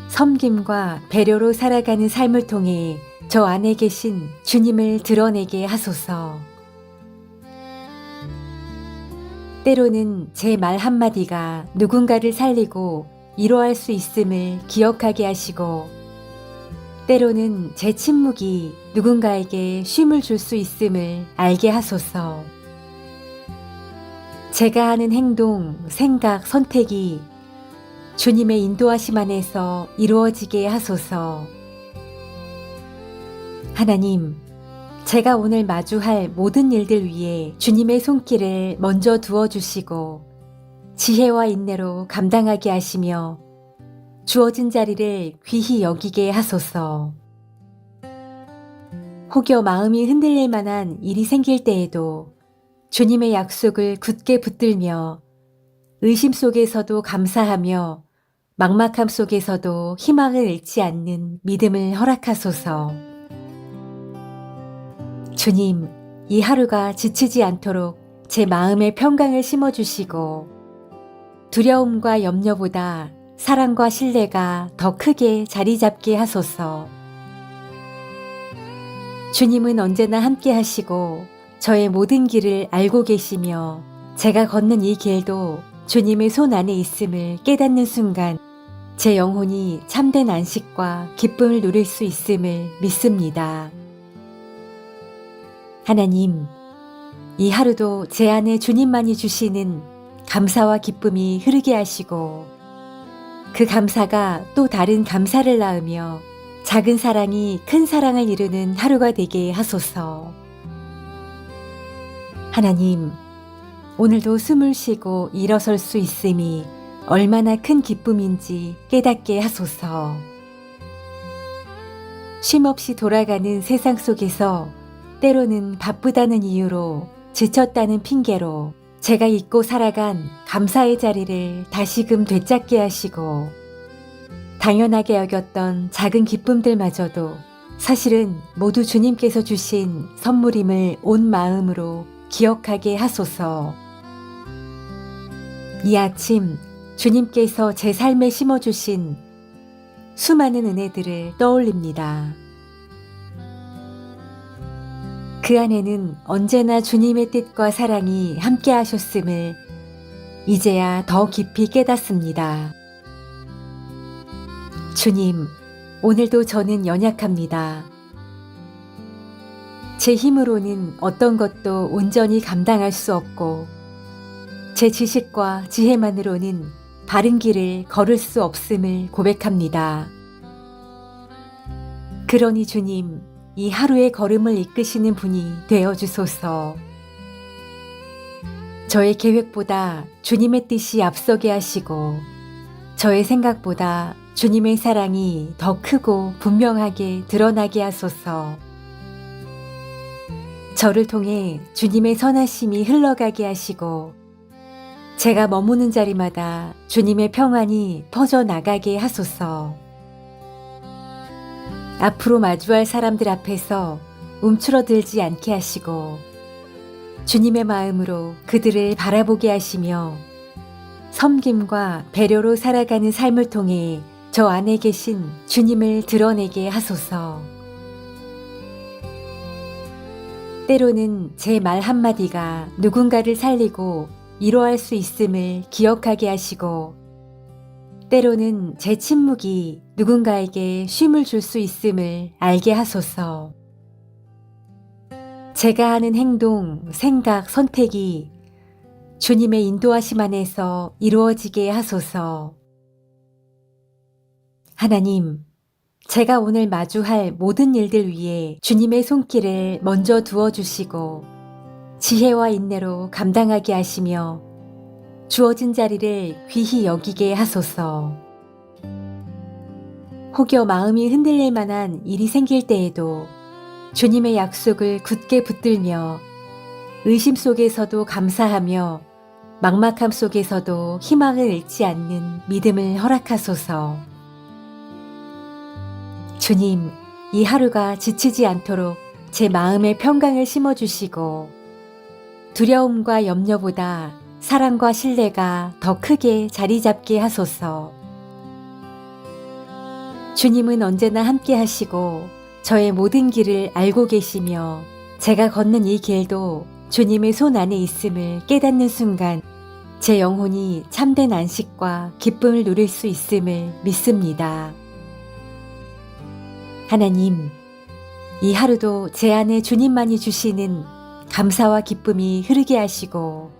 섬김과 배려로 살아가는 삶을 통해 저 안에 계신 주님을 드러내게 하소서. 때로는 제 말 한마디가 누군가를 살리고 위로할 수 있음을 기억하게 하시고 때로는 제 침묵이 누군가에게 쉼을 줄 수 있음을 알게 하소서. 제가 하는 행동, 생각, 선택이 주님의 인도하심 안에서 이루어지게 하소서. 하나님, 제가 오늘 마주할 모든 일들 위해 주님의 손길을 먼저 두어주시고 지혜와 인내로 감당하게 하시며 주어진 자리를 귀히 여기게 하소서. 혹여 마음이 흔들릴 만한 일이 생길 때에도 주님의 약속을 굳게 붙들며 의심 속에서도 감사하며 막막함 속에서도 희망을 잃지 않는 믿음을 허락하소서. 주님, 이 하루가 지치지 않도록 제 마음에 평강을 심어주시고 두려움과 염려보다 사랑과 신뢰가 더 크게 자리 잡게 하소서. 주님은 언제나 함께 하시고 저의 모든 길을 알고 계시며 제가 걷는 이 길도 주님의 손 안에 있음을 깨닫는 순간 제 영혼이 참된 안식과 기쁨을 누릴 수 있음을 믿습니다. 하나님, 이 하루도 제 안에 주님만이 주시는 감사와 기쁨이 흐르게 하시고 그 감사가 또 다른 감사를 낳으며 작은 사랑이 큰 사랑을 이루는 하루가 되게 하소서. 하나님, 오늘도 숨을 쉬고 일어설 수 있음이 얼마나 큰 기쁨인지 깨닫게 하소서. 쉼없이 돌아가는 세상 속에서 때로는 바쁘다는 이유로 지쳤다는 핑계로 제가 잊고 살아간 감사의 자리를 다시금 되찾게 하시고 당연하게 여겼던 작은 기쁨들마저도 사실은 모두 주님께서 주신 선물임을 온 마음으로 기억하게 하소서. 이 아침 주님께서 제 삶에 심어주신 수많은 은혜들을 떠올립니다. 그 안에는 언제나 주님의 뜻과 사랑이 함께 하셨음을 이제야 더 깊이 깨닫습니다. 주님, 오늘도 저는 연약합니다. 제 힘으로는 어떤 것도 온전히 감당할 수 없고 제 지식과 지혜만으로는 바른 길을 걸을 수 없음을 고백합니다. 그러니 주님, 이 하루의 걸음을 이끄시는 분이 되어주소서. 저의 계획보다 주님의 뜻이 앞서게 하시고 저의 생각보다 주님의 사랑이 더 크고 분명하게 드러나게 하소서. 저를 통해 주님의 선하심이 흘러가게 하시고 제가 머무는 자리마다 주님의 평안이 퍼져나가게 하소서. 앞으로 마주할 사람들 앞에서 움츠러들지 않게 하시고 주님의 마음으로 그들을 바라보게 하시며 섬김과 배려로 살아가는 삶을 통해 저 안에 계신 주님을 드러내게 하소서. 때로는 제 말 한마디가 누군가를 살리고 위로할 수 있음을 기억하게 하시고 때로는 제 침묵이 누군가에게 쉼을 줄 수 있음을 알게 하소서. 제가 하는 행동, 생각, 선택이 주님의 인도하심 안에서 이루어지게 하소서. 하나님, 제가 오늘 마주할 모든 일들 위해 주님의 손길을 먼저 두어주시고 지혜와 인내로 감당하게 하시며 주어진 자리를 귀히 여기게 하소서. 혹여 마음이 흔들릴 만한 일이 생길 때에도 주님의 약속을 굳게 붙들며 의심 속에서도 감사하며 막막함 속에서도 희망을 잃지 않는 믿음을 허락하소서. 주님, 이 하루가 지치지 않도록 제 마음에 평강을 심어주시고 두려움과 염려보다 사랑과 신뢰가 더 크게 자리 잡게 하소서. 주님은 언제나 함께 하시고 저의 모든 길을 알고 계시며 제가 걷는 이 길도 주님의 손 안에 있음을 깨닫는 순간 제 영혼이 참된 안식과 기쁨을 누릴 수 있음을 믿습니다. 하나님, 이 하루도 제 안에 주님만이 주시는 감사와 기쁨이 흐르게 하시고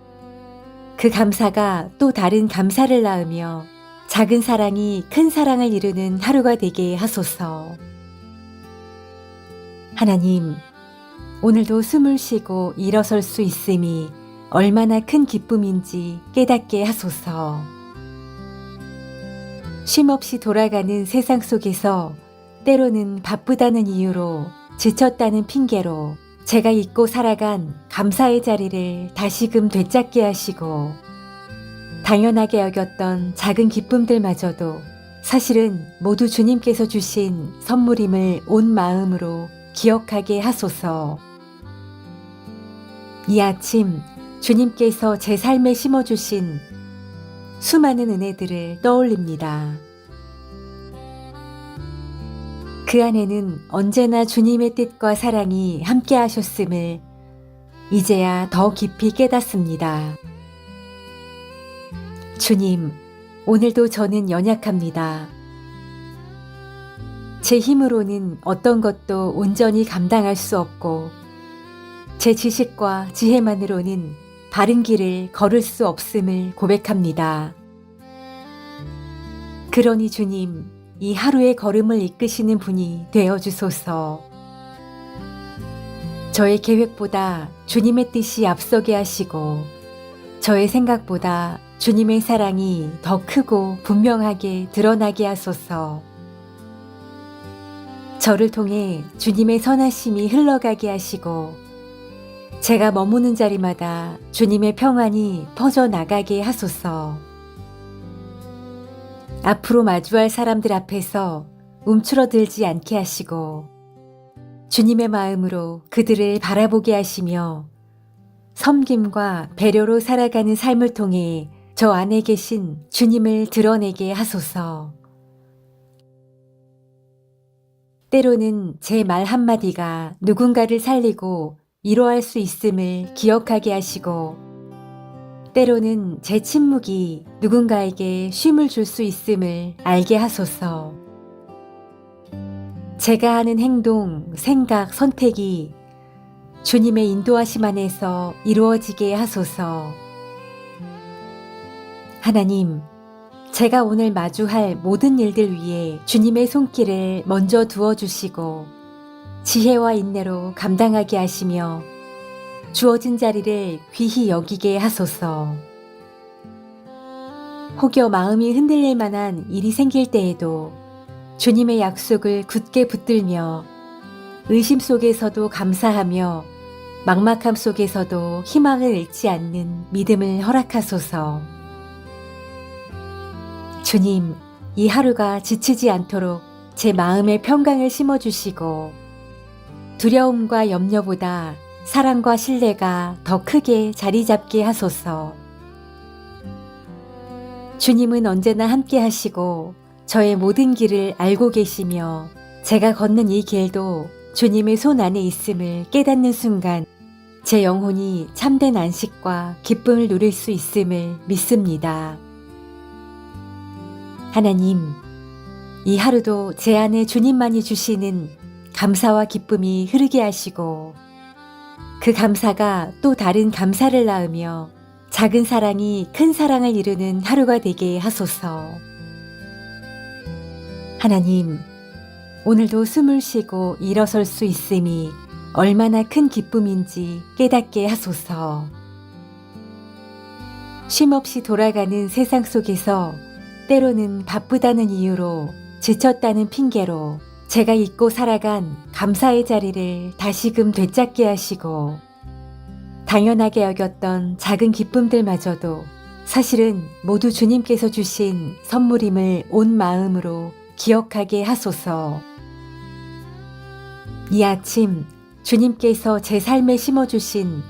그 감사가 또 다른 감사를 낳으며 작은 사랑이 큰 사랑을 이루는 하루가 되게 하소서. 하나님, 오늘도 숨을 쉬고 일어설 수 있음이 얼마나 큰 기쁨인지 깨닫게 하소서. 쉼없이 돌아가는 세상 속에서 때로는 바쁘다는 이유로 지쳤다는 핑계로 제가 잊고 살아간 감사의 자리를 다시금 되찾게 하시고 당연하게 여겼던 작은 기쁨들마저도 사실은 모두 주님께서 주신 선물임을 온 마음으로 기억하게 하소서. 이 아침 주님께서 제 삶에 심어주신 수많은 은혜들을 떠올립니다. 그 안에는 언제나 주님의 뜻과 사랑이 함께 하셨음을 이제야 더 깊이 깨닫습니다. 주님, 오늘도 저는 연약합니다. 제 힘으로는 어떤 것도 온전히 감당할 수 없고 제 지식과 지혜만으로는 바른 길을 걸을 수 없음을 고백합니다. 그러니 주님, 이 하루의 걸음을 이끄시는 분이 되어주소서. 저의 계획보다 주님의 뜻이 앞서게 하시고 저의 생각보다 주님의 사랑이 더 크고 분명하게 드러나게 하소서. 저를 통해 주님의 선하심이 흘러가게 하시고 제가 머무는 자리마다 주님의 평안이 퍼져나가게 하소서. 앞으로 마주할 사람들 앞에서 움츠러들지 않게 하시고 주님의 마음으로 그들을 바라보게 하시며 섬김과 배려로 살아가는 삶을 통해 저 안에 계신 주님을 드러내게 하소서. 때로는 제 말 한마디가 누군가를 살리고 위로할 수 있음을 기억하게 하시고 때로는 제 침묵이 누군가에게 쉼을 줄 수 있음을 알게 하소서. 제가 하는 행동, 생각, 선택이 주님의 인도하심 안에서 이루어지게 하소서. 하나님, 제가 오늘 마주할 모든 일들 위해 주님의 손길을 먼저 두어주시고 지혜와 인내로 감당하게 하시며 주어진 자리를 귀히 여기게 하소서. 혹여 마음이 흔들릴 만한 일이 생길 때에도 주님의 약속을 굳게 붙들며 의심 속에서도 감사하며 막막함 속에서도 희망을 잃지 않는 믿음을 허락하소서. 주님, 이 하루가 지치지 않도록 제 마음에 평강을 심어주시고 두려움과 염려보다 사랑과 신뢰가 더 크게 자리 잡게 하소서. 주님은 언제나 함께 하시고 저의 모든 길을 알고 계시며 제가 걷는 이 길도 주님의 손 안에 있음을 깨닫는 순간 제 영혼이 참된 안식과 기쁨을 누릴 수 있음을 믿습니다. 하나님, 이 하루도 제 안에 주님만이 주시는 감사와 기쁨이 흐르게 하시고 그 감사가 또 다른 감사를 낳으며 작은 사랑이 큰 사랑을 이루는 하루가 되게 하소서. 하나님, 오늘도 숨을 쉬고 일어설 수 있음이 얼마나 큰 기쁨인지 깨닫게 하소서. 쉼없이 돌아가는 세상 속에서 때로는 바쁘다는 이유로 지쳤다는 핑계로 제가 잊고 살아간 감사의 자리를 다시금 되찾게 하시고 당연하게 여겼던 작은 기쁨들마저도 사실은 모두 주님께서 주신 선물임을 온 마음으로 기억하게 하소서. 이 아침 주님께서 제 삶에 심어주신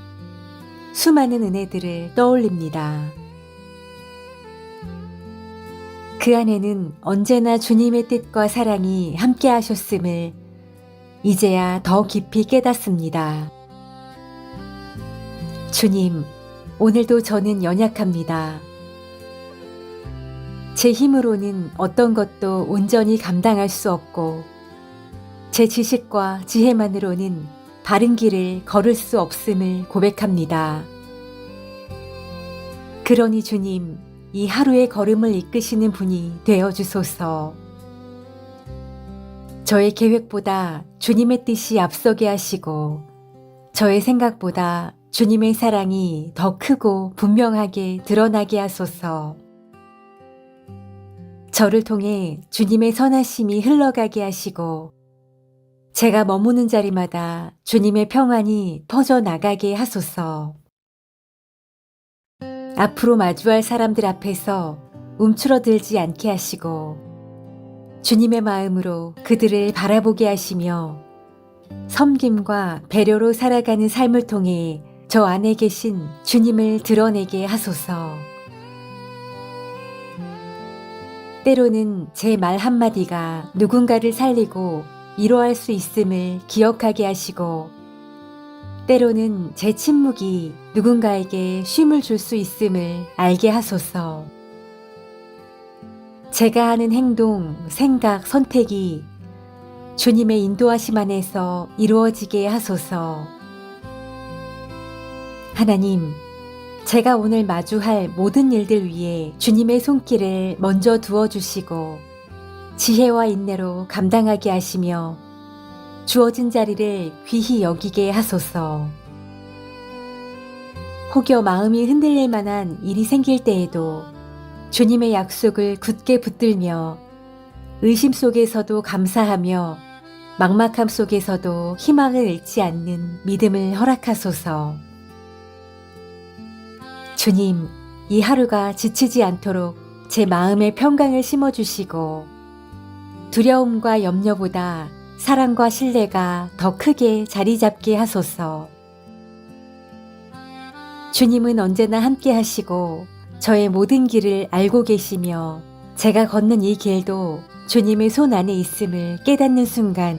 수많은 은혜들을 떠올립니다. 그 안에는 언제나 주님의 뜻과 사랑이 함께 하셨음을 이제야 더 깊이 깨닫습니다. 주님, 오늘도 저는 연약합니다. 제 힘으로는 어떤 것도 온전히 감당할 수 없고 제 지식과 지혜만으로는 바른 길을 걸을 수 없음을 고백합니다. 그러니 주님, 이 하루의 걸음을 이끄시는 분이 되어주소서. 저의 계획보다 주님의 뜻이 앞서게 하시고 저의 생각보다 주님의 사랑이 더 크고 분명하게 드러나게 하소서. 저를 통해 주님의 선하심이 흘러가게 하시고 제가 머무는 자리마다 주님의 평안이 퍼져나가게 하소서. 앞으로 마주할 사람들 앞에서 움츠러들지 않게 하시고 주님의 마음으로 그들을 바라보게 하시며 섬김과 배려로 살아가는 삶을 통해 저 안에 계신 주님을 드러내게 하소서. 때로는 제 말 한마디가 누군가를 살리고 위로할 수 있음을 기억하게 하시고 때로는 제 침묵이 누군가에게 쉼을 줄 수 있음을 알게 하소서. 제가 하는 행동, 생각, 선택이 주님의 인도하심 안에서 이루어지게 하소서. 하나님, 제가 오늘 마주할 모든 일들 위해 주님의 손길을 먼저 두어주시고 지혜와 인내로 감당하게 하시며 주어진 자리를 귀히 여기게 하소서. 혹여 마음이 흔들릴 만한 일이 생길 때에도 주님의 약속을 굳게 붙들며 의심 속에서도 감사하며 막막함 속에서도 희망을 잃지 않는 믿음을 허락하소서. 주님, 이 하루가 지치지 않도록 제 마음에 평강을 심어주시고 두려움과 염려보다 사랑과 신뢰가 더 크게 자리 잡게 하소서. 주님은 언제나 함께 하시고 저의 모든 길을 알고 계시며 제가 걷는 이 길도 주님의 손 안에 있음을 깨닫는 순간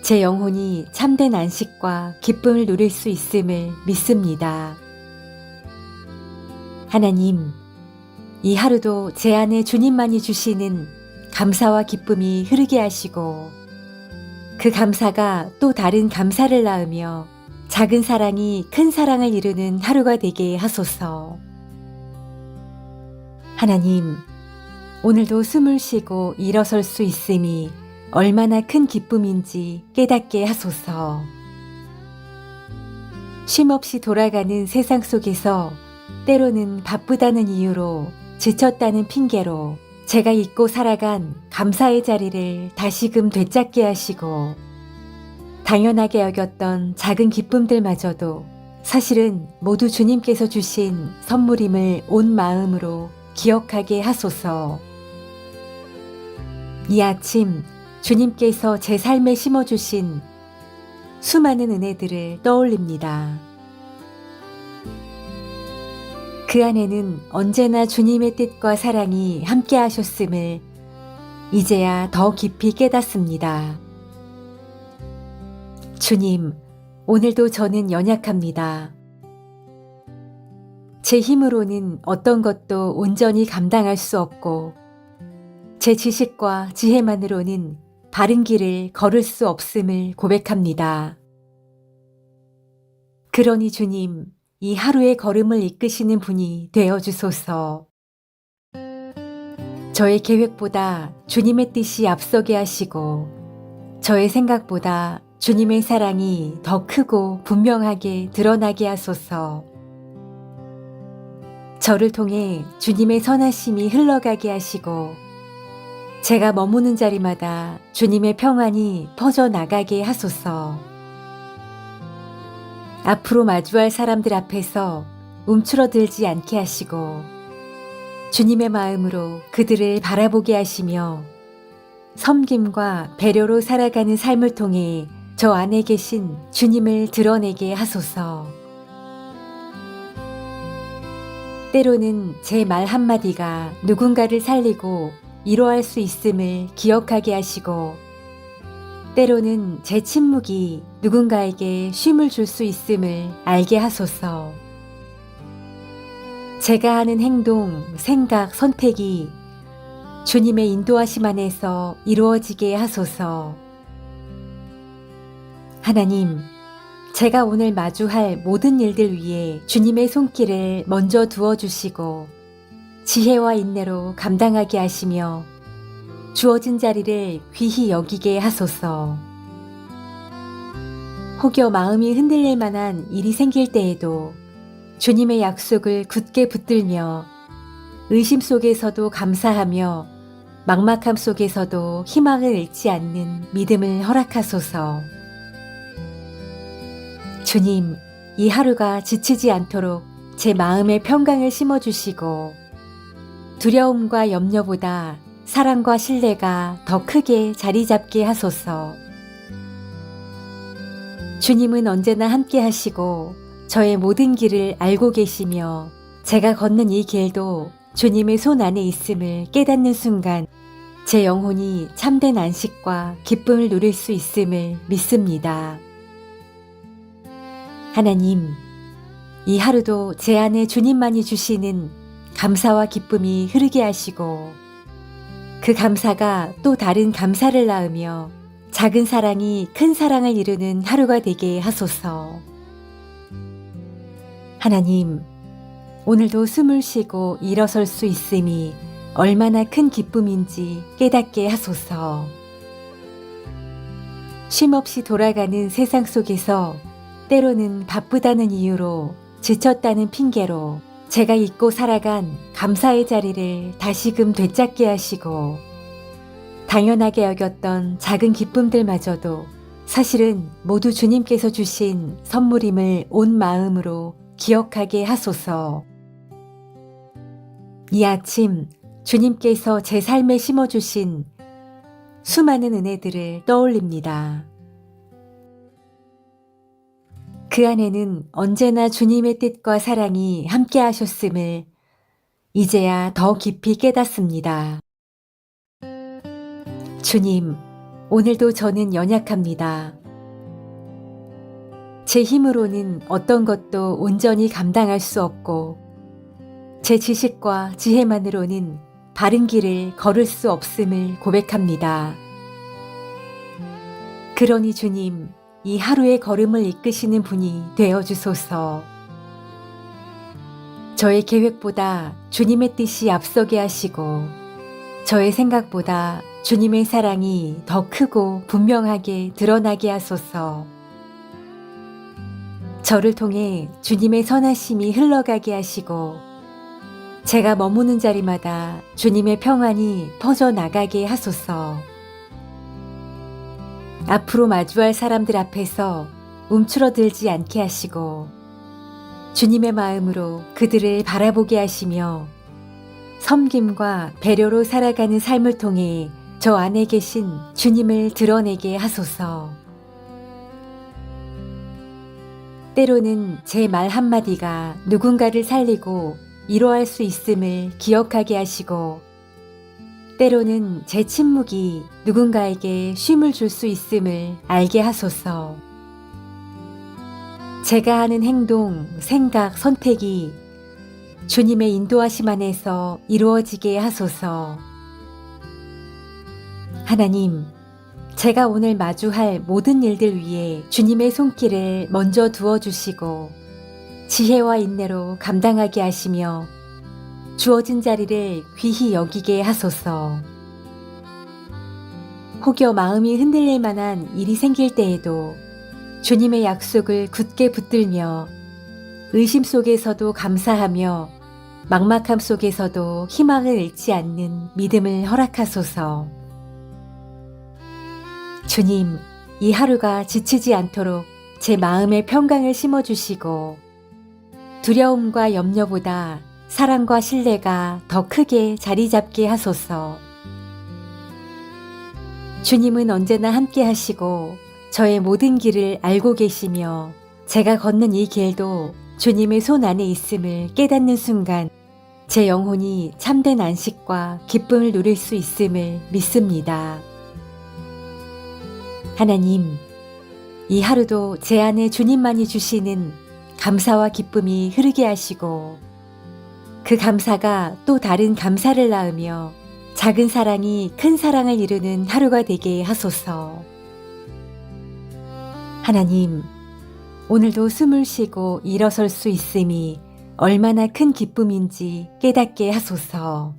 제 영혼이 참된 안식과 기쁨을 누릴 수 있음을 믿습니다. 하나님, 이 하루도 제 안에 주님만이 주시는 감사와 기쁨이 흐르게 하시고 그 감사가 또 다른 감사를 낳으며 작은 사랑이 큰 사랑을 이루는 하루가 되게 하소서. 하나님, 오늘도 숨을 쉬고 일어설 수 있음이 얼마나 큰 기쁨인지 깨닫게 하소서. 쉼없이 돌아가는 세상 속에서 때로는 바쁘다는 이유로 지쳤다는 핑계로 제가 잊고 살아간 감사의 자리를 다시금 되찾게 하시고 당연하게 여겼던 작은 기쁨들마저도 사실은 모두 주님께서 주신 선물임을 온 마음으로 기억하게 하소서. 이 아침 주님께서 제 삶에 심어주신 수많은 은혜들을 떠올립니다. 그 안에는 언제나 주님의 뜻과 사랑이 함께 하셨음을 이제야 더 깊이 깨닫습니다. 주님, 오늘도 저는 연약합니다. 제 힘으로는 어떤 것도 온전히 감당할 수 없고 제 지식과 지혜만으로는 바른 길을 걸을 수 없음을 고백합니다. 그러니 주님, 이 하루의 걸음을 이끄시는 분이 되어주소서. 저의 계획보다 주님의 뜻이 앞서게 하시고 저의 생각보다 주님의 사랑이 더 크고 분명하게 드러나게 하소서. 저를 통해 주님의 선하심이 흘러가게 하시고 제가 머무는 자리마다 주님의 평안이 퍼져나가게 하소서. 앞으로 마주할 사람들 앞에서 움츠러들지 않게 하시고 주님의 마음으로 그들을 바라보게 하시며 섬김과 배려로 살아가는 삶을 통해 저 안에 계신 주님을 드러내게 하소서. 때로는 제 말 한마디가 누군가를 살리고 위로할 수 있음을 기억하게 하시고 때로는 제 침묵이 누군가에게 쉼을 줄 수 있음을 알게 하소서. 제가 하는 행동, 생각, 선택이 주님의 인도하심 안에서 이루어지게 하소서. 하나님, 제가 오늘 마주할 모든 일들 위해 주님의 손길을 먼저 두어주시고 지혜와 인내로 감당하게 하시며 주어진 자리를 귀히 여기게 하소서. 혹여 마음이 흔들릴 만한 일이 생길 때에도 주님의 약속을 굳게 붙들며 의심 속에서도 감사하며 막막함 속에서도 희망을 잃지 않는 믿음을 허락하소서. 주님, 이 하루가 지치지 않도록 제 마음에 평강을 심어주시고 두려움과 염려보다 사랑과 신뢰가 더 크게 자리 잡게 하소서. 주님은 언제나 함께 하시고 저의 모든 길을 알고 계시며 제가 걷는 이 길도 주님의 손 안에 있음을 깨닫는 순간 제 영혼이 참된 안식과 기쁨을 누릴 수 있음을 믿습니다. 하나님, 이 하루도 제 안에 주님만이 주시는 감사와 기쁨이 흐르게 하시고 그 감사가 또 다른 감사를 낳으며 작은 사랑이 큰 사랑을 이루는 하루가 되게 하소서. 하나님, 오늘도 숨을 쉬고 일어설 수 있음이 얼마나 큰 기쁨인지 깨닫게 하소서. 쉼없이 돌아가는 세상 속에서 때로는 바쁘다는 이유로 지쳤다는 핑계로 제가 잊고 살아간 감사의 자리를 다시금 되찾게 하시고 당연하게 여겼던 작은 기쁨들마저도 사실은 모두 주님께서 주신 선물임을 온 마음으로 기억하게 하소서. 이 아침 주님께서 제 삶에 심어주신 수많은 은혜들을 떠올립니다. 그 안에는 언제나 주님의 뜻과 사랑이 함께 하셨음을 이제야 더 깊이 깨닫습니다. 주님, 오늘도 저는 연약합니다. 제 힘으로는 어떤 것도 온전히 감당할 수 없고 제 지식과 지혜만으로는 바른 길을 걸을 수 없음을 고백합니다. 그러니 주님, 이 하루의 걸음을 이끄시는 분이 되어주소서. 저의 계획보다 주님의 뜻이 앞서게 하시고 저의 생각보다 주님의 사랑이 더 크고 분명하게 드러나게 하소서. 저를 통해 주님의 선하심이 흘러가게 하시고 제가 머무는 자리마다 주님의 평안이 퍼져나가게 하소서. 앞으로 마주할 사람들 앞에서 움츠러들지 않게 하시고 주님의 마음으로 그들을 바라보게 하시며 섬김과 배려로 살아가는 삶을 통해 저 안에 계신 주님을 드러내게 하소서. 때로는 제 말 한마디가 누군가를 살리고 위로할 수 있음을 기억하게 하시고 때로는 제 침묵이 누군가에게 쉼을 줄 수 있음을 알게 하소서. 제가 하는 행동, 생각, 선택이 주님의 인도하심 안에서 이루어지게 하소서. 하나님, 제가 오늘 마주할 모든 일들 위해 주님의 손길을 먼저 두어주시고 지혜와 인내로 감당하게 하시며 주어진 자리를 귀히 여기게 하소서. 혹여 마음이 흔들릴 만한 일이 생길 때에도 주님의 약속을 굳게 붙들며 의심 속에서도 감사하며 막막함 속에서도 희망을 잃지 않는 믿음을 허락하소서. 주님, 이 하루가 지치지 않도록 제 마음의 평강을 심어주시고 두려움과 염려보다 사랑과 신뢰가 더 크게 자리 잡게 하소서. 주님은 언제나 함께 하시고 저의 모든 길을 알고 계시며 제가 걷는 이 길도 주님의 손 안에 있음을 깨닫는 순간 제 영혼이 참된 안식과 기쁨을 누릴 수 있음을 믿습니다. 하나님, 이 하루도 제 안에 주님만이 주시는 감사와 기쁨이 흐르게 하시고 그 감사가 또 다른 감사를 낳으며 작은 사랑이 큰 사랑을 이루는 하루가 되게 하소서. 하나님, 오늘도 숨을 쉬고 일어설 수 있음이 얼마나 큰 기쁨인지 깨닫게 하소서.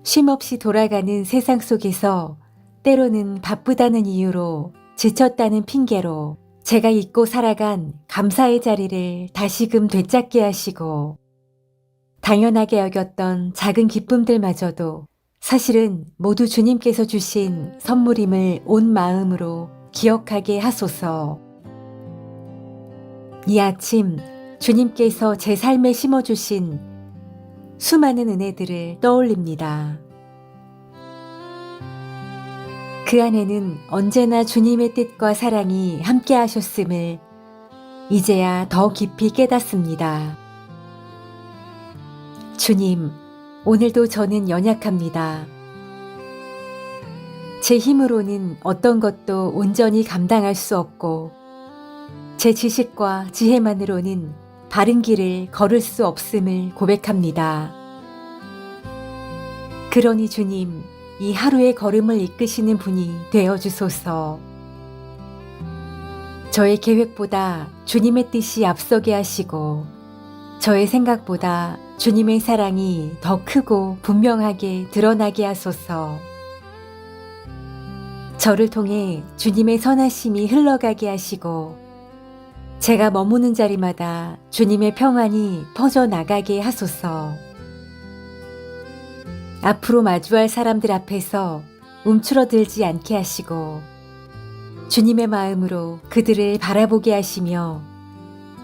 쉼없이 돌아가는 세상 속에서 때로는 바쁘다는 이유로 지쳤다는 핑계로 제가 잊고 살아간 감사의 자리를 다시금 되찾게 하시고 당연하게 여겼던 작은 기쁨들마저도 사실은 모두 주님께서 주신 선물임을 온 마음으로 기억하게 하소서. 이 아침 주님께서 제 삶에 심어주신 수많은 은혜들을 떠올립니다. 그 안에는 언제나 주님의 뜻과 사랑이 함께 하셨음을 이제야 더 깊이 깨닫습니다. 주님, 오늘도 저는 연약합니다. 제 힘으로는 어떤 것도 온전히 감당할 수 없고 제 지식과 지혜만으로는 바른 길을 걸을 수 없음을 고백합니다. 그러니 주님, 이 하루의 걸음을 이끄시는 분이 되어주소서. 저의 계획보다 주님의 뜻이 앞서게 하시고 저의 생각보다 주님의 사랑이 더 크고 분명하게 드러나게 하소서. 저를 통해 주님의 선하심이 흘러가게 하시고 제가 머무는 자리마다 주님의 평안이 퍼져나가게 하소서. 앞으로 마주할 사람들 앞에서 움츠러들지 않게 하시고 주님의 마음으로 그들을 바라보게 하시며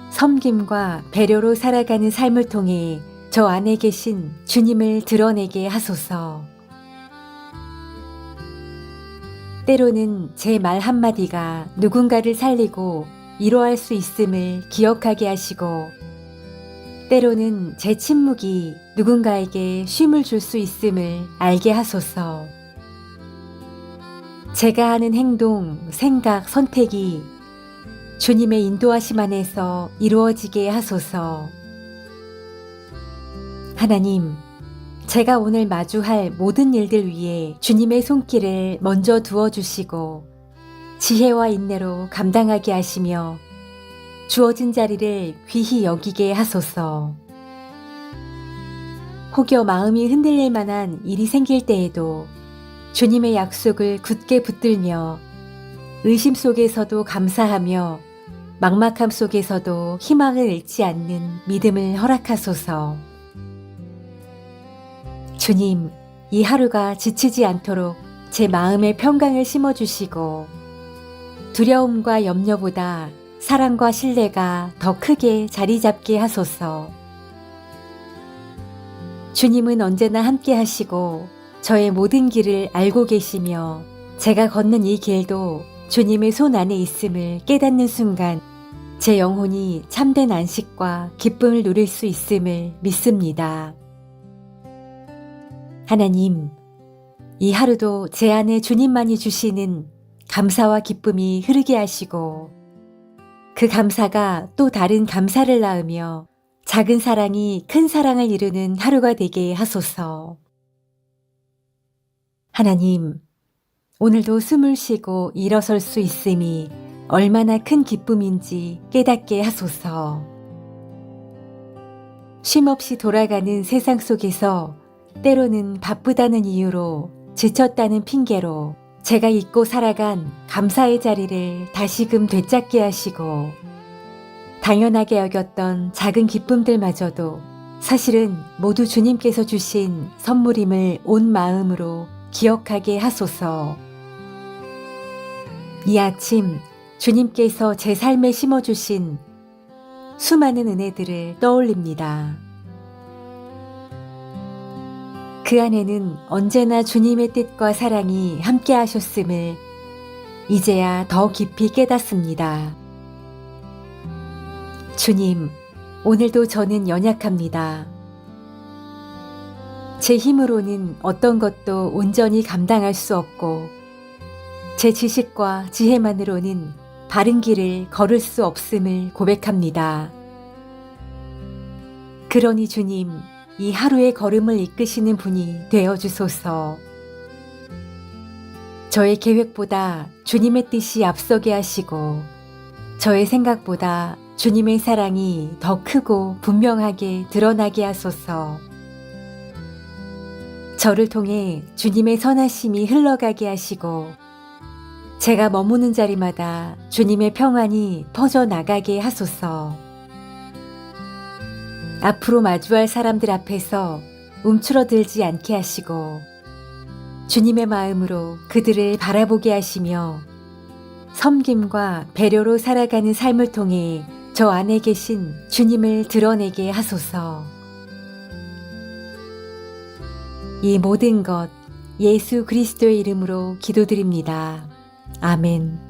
섬김과 배려로 살아가는 삶을 통해 저 안에 계신 주님을 드러내게 하소서. 때로는 제 말 한마디가 누군가를 살리고 위로할 수 있음을 기억하게 하시고 때로는 제 침묵이 누군가에게 쉼을 줄 수 있음을 알게 하소서. 제가 하는 행동, 생각, 선택이 주님의 인도하심 안에서 이루어지게 하소서. 하나님, 제가 오늘 마주할 모든 일들 위해 주님의 손길을 먼저 두어주시고 지혜와 인내로 감당하게 하시며 주어진 자리를 귀히 여기게 하소서. 혹여 마음이 흔들릴 만한 일이 생길 때에도 주님의 약속을 굳게 붙들며 의심 속에서도 감사하며 막막함 속에서도 희망을 잃지 않는 믿음을 허락하소서. 주님, 이 하루가 지치지 않도록 제 마음의 평강을 심어주시고 두려움과 염려보다 사랑과 신뢰가 더 크게 자리 잡게 하소서. 주님은 언제나 함께 하시고 저의 모든 길을 알고 계시며 제가 걷는 이 길도 주님의 손 안에 있음을 깨닫는 순간 제 영혼이 참된 안식과 기쁨을 누릴 수 있음을 믿습니다. 하나님, 이 하루도 제 안에 주님만이 주시는 감사와 기쁨이 흐르게 하시고 그 감사가 또 다른 감사를 낳으며 작은 사랑이 큰 사랑을 이루는 하루가 되게 하소서. 하나님, 오늘도 숨을 쉬고 일어설 수 있음이 얼마나 큰 기쁨인지 깨닫게 하소서. 쉼없이 돌아가는 세상 속에서 때로는 바쁘다는 이유로 지쳤다는 핑계로 제가 잊고 살아간 감사의 자리를 다시금 되찾게 하시고 당연하게 여겼던 작은 기쁨들마저도 사실은 모두 주님께서 주신 선물임을 온 마음으로 기억하게 하소서. 이 아침 주님께서 제 삶에 심어주신 수많은 은혜들을 떠올립니다. 그 안에는 언제나 주님의 뜻과 사랑이 함께 하셨음을 이제야 더 깊이 깨닫습니다. 주님, 오늘도 저는 연약합니다. 제 힘으로는 어떤 것도 온전히 감당할 수 없고, 제 지식과 지혜만으로는 바른 길을 걸을 수 없음을 고백합니다. 그러니 주님, 이 하루의 걸음을 이끄시는 분이 되어주소서. 저의 계획보다 주님의 뜻이 앞서게 하시고, 저의 생각보다 주님의 사랑이 더 크고 분명하게 드러나게 하소서. 저를 통해 주님의 선하심이 흘러가게 하시고, 제가 머무는 자리마다 주님의 평안이 퍼져나가게 하소서. 앞으로 마주할 사람들 앞에서 움츠러들지 않게 하시고, 주님의 마음으로 그들을 바라보게 하시며, 섬김과 배려로 살아가는 삶을 통해 저 안에 계신 주님을 드러내게 하소서. 이 모든 것 예수 그리스도의 이름으로 기도드립니다. 아멘.